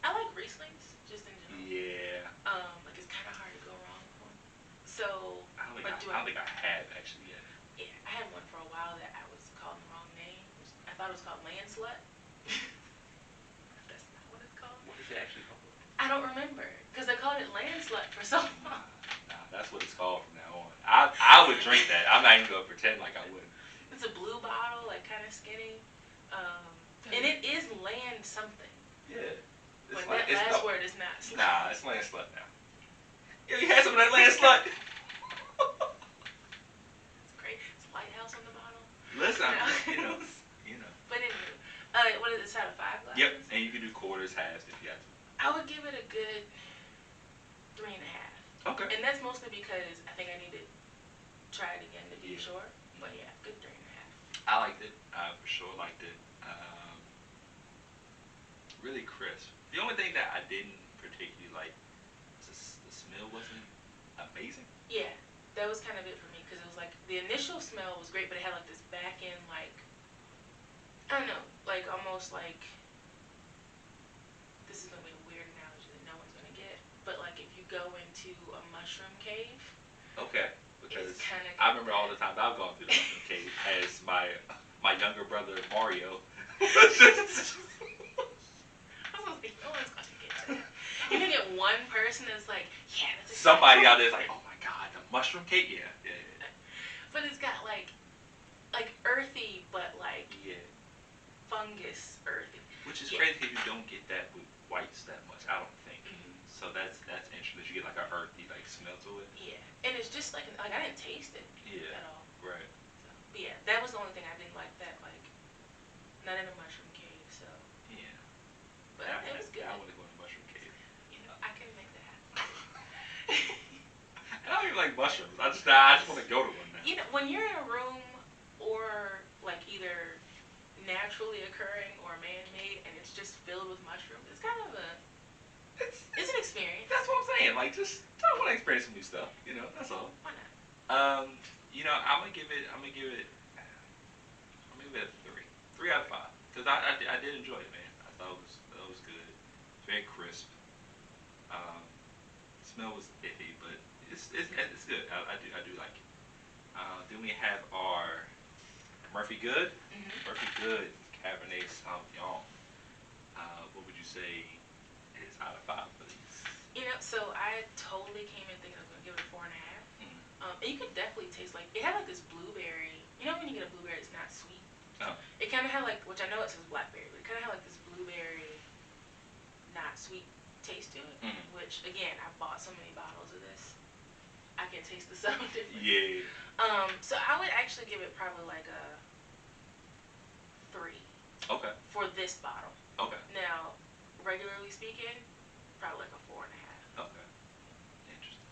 I like Rieslings just in general. Yeah. Like it's kind of hard to go wrong with one. So, I don't but think I have actually yet. yeah, I had one for a while that I was calling the wrong name. I thought it was called Landslut. That's not what it's called. What is it actually called? I don't remember because I called it Landslut for so long. Nah, that's what it's called from now on. I would drink that. I'm not even gonna pretend like I wouldn't. It's a blue bottle, like kind of skinny, and it is land something. Yeah. But that last word is not. Nah, it's land slut now. Yeah, you had some of that land slut. It's great. It's Lighthouse on the bottle. Listen, you know. But anyway, what is this out of 5 glasses? Yep, and you can do quarters, halves if you have to. I would give it a good 3.5. Okay. And that's mostly because I think I need to try it again to be Yeah. sure. But yeah, good 3.5. I liked it. For sure liked it. Really crisp. The only thing that I didn't particularly like was the smell wasn't amazing. Yeah, that was kind of it for me because it was like the initial smell was great, but it had like this back end like I don't know, like almost like this is gonna be a weird analogy that no one's gonna get, but like if you go into a mushroom cave. Okay. Because kinda I remember all the times I've gone through the mushroom cave as my younger brother Mario. No one's gonna get to that. You can get one person that's like, yeah, that's Somebody out there's like, oh my god, the mushroom cake, yeah. But it's got like earthy, but like Yeah. fungus earthy. Which is crazy because you don't get that with whites that much, I don't think. Mm-hmm. So that's interesting. You get like a earthy like smell to it. Yeah, and it's just like I didn't taste it at all. Right. So, but yeah, that was the only thing I didn't like. That like not in a mushroom cave. So. Yeah. But it was good. I want to go to mushroom cave. You know, I can make that happen. I don't even like mushrooms. I just want to go to one now. You know, when you're in a room or like either naturally occurring or man-made, and it's just filled with mushrooms, it's kind of it's an experience. That's what I'm saying. Like, I want to experience some new stuff. You know, that's all. Why not? I'm gonna give it a 3. 3 out of 5. Because I did enjoy it, man. I thought it was good. Very crisp. Smell was iffy, but it's good. I do like it. Then we have our Murphy-Goode. Mm-hmm. Murphy-Goode Cabernet Sauvignon. What would you say is out of 5 for these? You know, so I totally came in thinking I was gonna give it a 4.5. And you could definitely taste like it had like this blueberry. You know when you get a blueberry, it's not sweet. Oh. It kind of had like, which I know it says blackberry, but it kind of had like this blueberry, not sweet taste to it. Mm-hmm. Which again, I bought so many bottles of this, I can taste the sound difference. Yeah. So I would actually give it probably like a 3. Okay. For this bottle. Okay. Now, regularly speaking, probably like a 4.5. Okay. Interesting.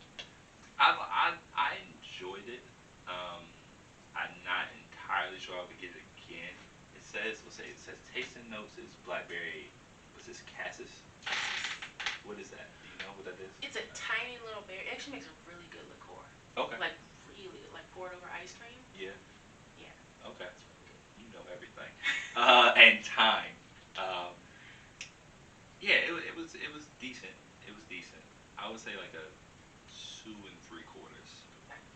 I enjoyed it. I'm not entirely sure I would get it again. It says tasting notes is blackberry. What's this? Cassis? What is that? Do you know what that is? It's a tiny little berry. It actually makes a really good liqueur. Okay. Like really, like poured over ice cream. Yeah. Yeah. Okay. It's really good. You know everything. And time. Yeah, it was decent. It was decent. I would say like a 2 3/4.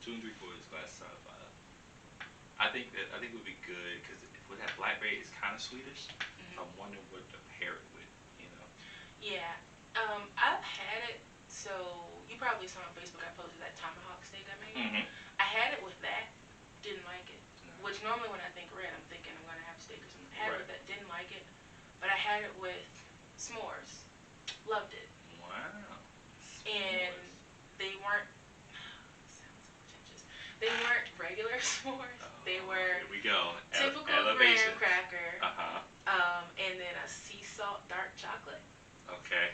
2 3/4 glasses out of 5. I think it would be good because with that blackberry, it's kind of sweetish. Mm-hmm. So I'm wondering what to pair it with. You know. Yeah. I've had it. So you probably saw on Facebook I posted that tomahawk steak I made. Mm-hmm. I had it with that. Didn't like it. No. Which normally when I think red, I'm thinking I'm gonna have steak or something. I had it Right. with that. Didn't like it. But I had it with s'mores. Loved it. Wow. And they weren't. Sounds so pretentious. They weren't regular s'mores. They were Here we go. typical Elevation. graham cracker. Uh-huh. And then a sea salt dark chocolate. Okay.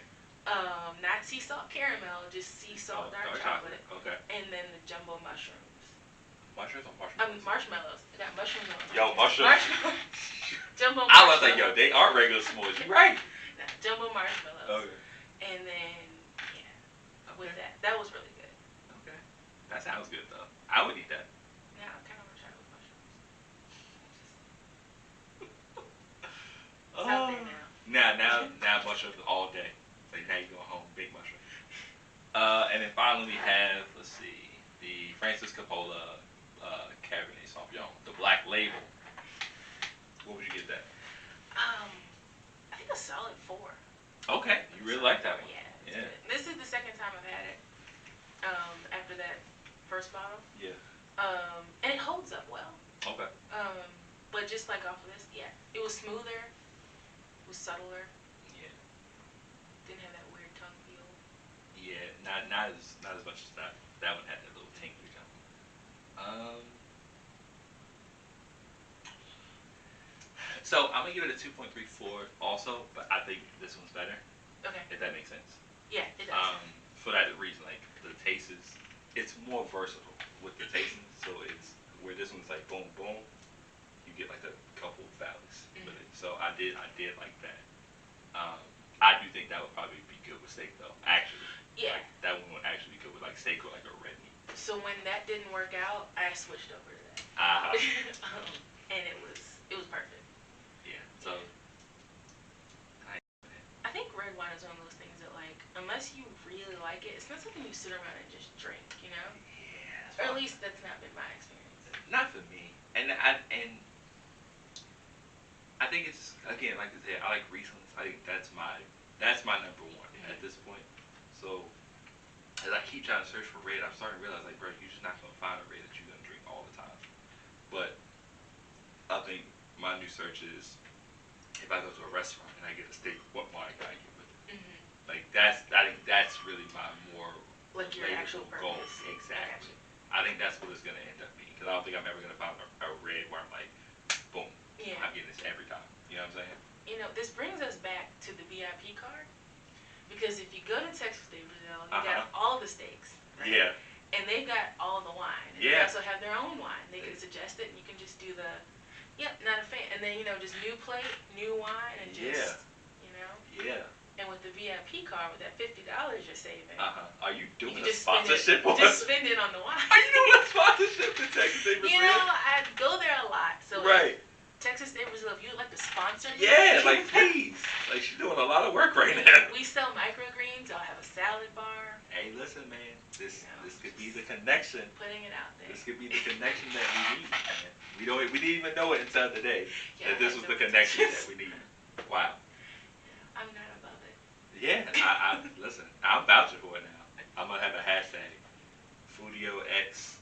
Not sea salt caramel, just sea salt dark chocolate. Okay. And then the jumbo mushrooms. Mushrooms or marshmallows? Marshmallows. I got mushrooms on. Yo, mushrooms. Jumbo I marshmallows. was like, yo, they are regular s'mores. You're right. Nah, jumbo marshmallows. Okay. And then, yeah, with Okay. that was really good. Okay. That sounds good though. I would eat that. Now I kind of want to try it with mushrooms. It's out there now. Now mushrooms all day. Like now you go home, big mushroom. And then finally we have, let's see, the Francis Coppola Cabernet Sauvignon, the black label. What would you give that? I think a solid 4. Okay, you really like that one. Yeah. Yeah. Good. This is the second time I've had it. After that first bottle. Yeah. And it holds up well. Okay. But just like off of this, yeah, it was smoother, it was subtler. Yeah. Didn't have that weird tongue feel. Yeah, not as much as that. That one had that little tingly tongue. So I'm gonna give it a 2.34 also, but I think this one's better. Okay. If that makes sense. Yeah, it does. For that reason, like the taste is, it's more versatile with the tasting. So it's where this one's like boom boom, you get like a couple of valleys with it. So I did like that. I do think that would probably be good with steak though. Actually. Yeah. Like, that one would actually be good with like steak or like a red meat. So when that didn't work out, I switched over to that. And it was perfect. Yeah. So. I think red wine is one of those things that, like, unless you really like it, it's not something you sit around and just drink, you know? Yeah. Or at least that's not been my experience. Not for me. And I think it's, again, like I said, I like Rieslings. I think that's my number one at this point. So as I keep trying to search for red, I'm starting to realize, like, bro, you're just not gonna find a red that you're gonna drink all the time. But I think my new search is, if I go to a restaurant and I get a steak, what wine can I get with it? Like I think that's really my more like your actual goal. purpose. Exactly. I think that's what it's gonna end up being, because I don't think I'm ever gonna find a red where I'm like, boom, Yeah. I'm getting this every time. You know what I'm saying? You know, this brings us back to the VIP card, because if you go to Texas de Brazil, you got all the steaks. Right? Yeah. And they've got all the wine. And they also have their own wine. They can suggest it, and you can just do the, yep, not a fan. And then, you know, just new plate, new wine, and just, you know. Yeah. And with the VIP card, with that $50 you're saving. Are you doing you a sponsorship? You just spend it on the wine. Are you doing a sponsorship to Texas de Brazil? You know, I go there a lot. So right. Texas de Brazil, if you would like to sponsor me. Yeah, like please. Like she's doing a lot of work right now. We sell microgreens. I'll have a salad bar. Hey, listen, man. This could be the connection. Putting it out there. This could be the connection that we need, man. We didn't even know it until today that this was the connection that we need. Wow. I'm not above it. Yeah, I listen. I'm vouching for it now. I'm gonna have a hashtag, FoodiO X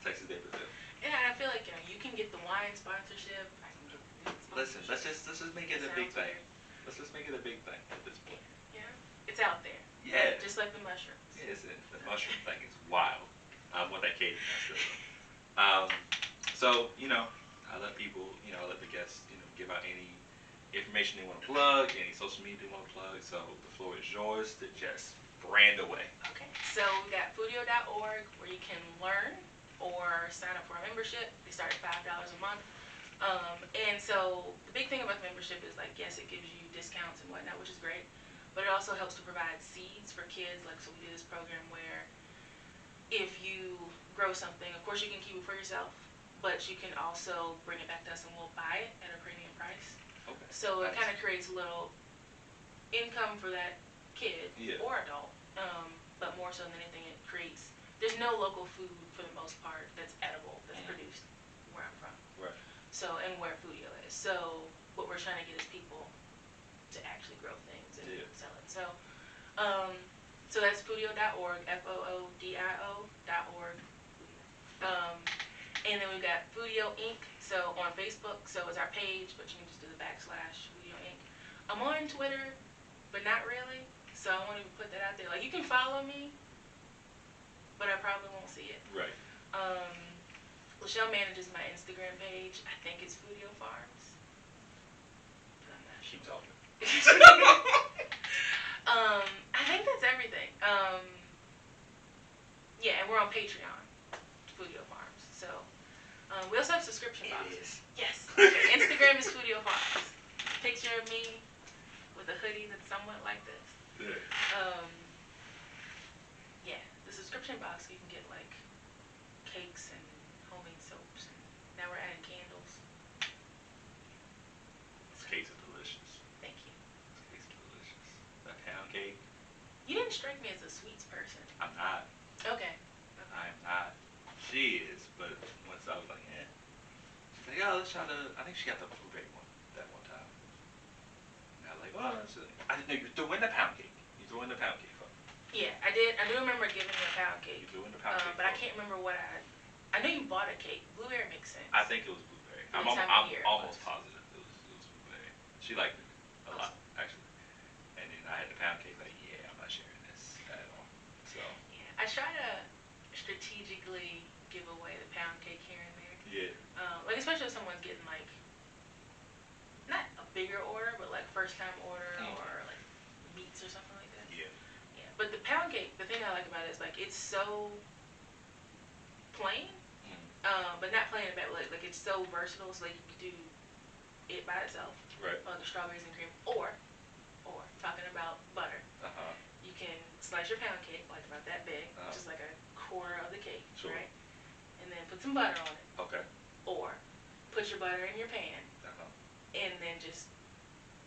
Texas de Brazil. Yeah, and I feel like, you know, you can get the wine sponsorship. I can get the meat Listen, sponsorship. let's just make it a big thing. Let's just make it a big thing at this point. Yeah, it's out there. Yeah. Just like the mushrooms. Yes, the mushroom thing is wild. I want that cake. So, you know, I let people, you know, I let the guests, you know, give out any information they want to plug, any social media they want to plug. So the floor is yours to just brand away. Okay, so we got FoodiO.org where you can learn or sign up for a membership. They start at $5 a month. And so the big thing about the membership is, like, yes, it gives you discounts and whatnot, which is great, but it also helps to provide seeds for kids. Like, so we do this program where if you grow something, of course you can keep it for yourself, but you can also bring it back to us and we'll buy it at a premium price. Okay. So it kind of creates a little income for that kid or adult, but more so than anything, it creates, there's no local food for the most part that's edible, that's produced where I'm from. Right. So, and where FoodiO is. So what we're trying to get is people to actually grow things and sell it. So, so that's FoodiO.org, FOODIO.org. And then we've got FoodiO Inc. So on Facebook, so it's our page, but you can just do the / FoodiO Inc. I'm on Twitter, but not really. So I won't even put that out there. Like, you can follow me, but I probably won't see it. Right. Lachelle manages my Instagram page. I think it's FoodiO Farms. But I'm not sure. Keep talking. I think that's everything. Yeah, and we're on Patreon, FoodiO Farms. So we also have subscription boxes. Yes. Instagram is FoodiO Farms. Picture of me with a hoodie that's somewhat like this. Yeah, the subscription box, you can get like cakes and homemade soaps. And now we're adding candles. This cake is delicious. Thank you. This cake is delicious. You didn't strike me as a sweets person. I'm not. Okay. I am not. She is, but once I was like, eh. She's like, oh, let's try the. I think she got the blueberry one that one time. And I was like, oh, that's it. I didn't know you threw in the pound cake. You threw in the pound cake for me. Yeah, I did. I do remember giving you a pound cake. You threw in the pound cake. But I can't remember what I know you bought a cake. Blueberry makes sense. I think it was blueberry. I'm almost positive it was blueberry. She liked it a lot, actually. And then I had the pound cake. Like, yeah, I'm not sharing this at all. So. Yeah, I try to strategically give away the pound cake here and there. Yeah. Like especially if someone's getting like not a bigger order, but like first time order or like meats or something like that. Yeah. Yeah. But the pound cake, the thing I like about it is like it's so plain, but not plain in a bad way. Like it's so versatile. So like you can do it by itself, right? The strawberries and cream, or talking about butter. You can slice your pound cake like about that big, just like a quarter of the cake, right? And then put some butter on it. Okay. Or put your butter in your pan, and then just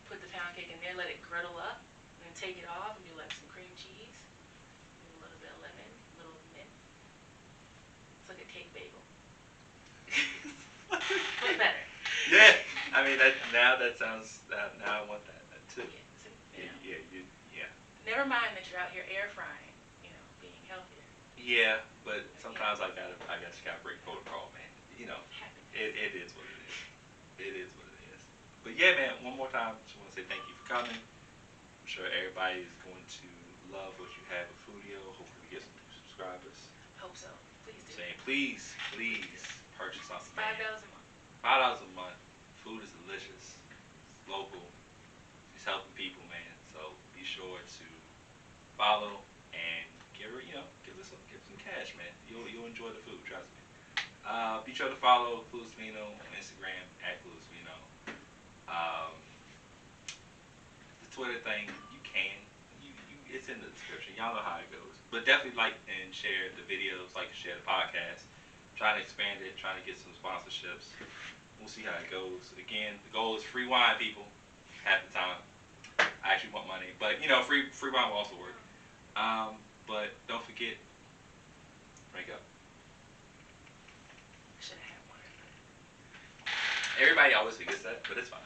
put the pound cake in there, let it griddle up, and then take it off and do like some cream cheese, and a little bit of lemon, a little mint. It's like a cake bagel. But better. Yeah, I mean that sounds. Now I want that too. Yeah. Yeah. Never mind that you're out here air frying, being healthier. Yeah, but sometimes I guess you gotta break protocol, man. It is what it is. It is what it is. But yeah, man. One more time, just want to say thank you for coming. I'm sure everybody is going to love what you have with FoodiO. Hopefully, we get some new subscribers. Hope so. Please do. Saying please purchase something. $5 a month. $5 a month. Food is delicious. It's local. It's helping people, man. So be sure to follow and give some cash, man. You'll enjoy the food, trust me. Be sure to follow Clueless Vino on Instagram at Clueless Vino. The Twitter thing, you can. It's in the description. Y'all know how it goes. But definitely like and share the videos, like and share the podcast. Trying to expand it, trying to get some sponsorships. We'll see how it goes. Again, the goal is free wine, people. Half the time. I actually want money. But, free wine will also work. But don't forget, drink up. Should have had one. Everybody always forgets that, but it's fine.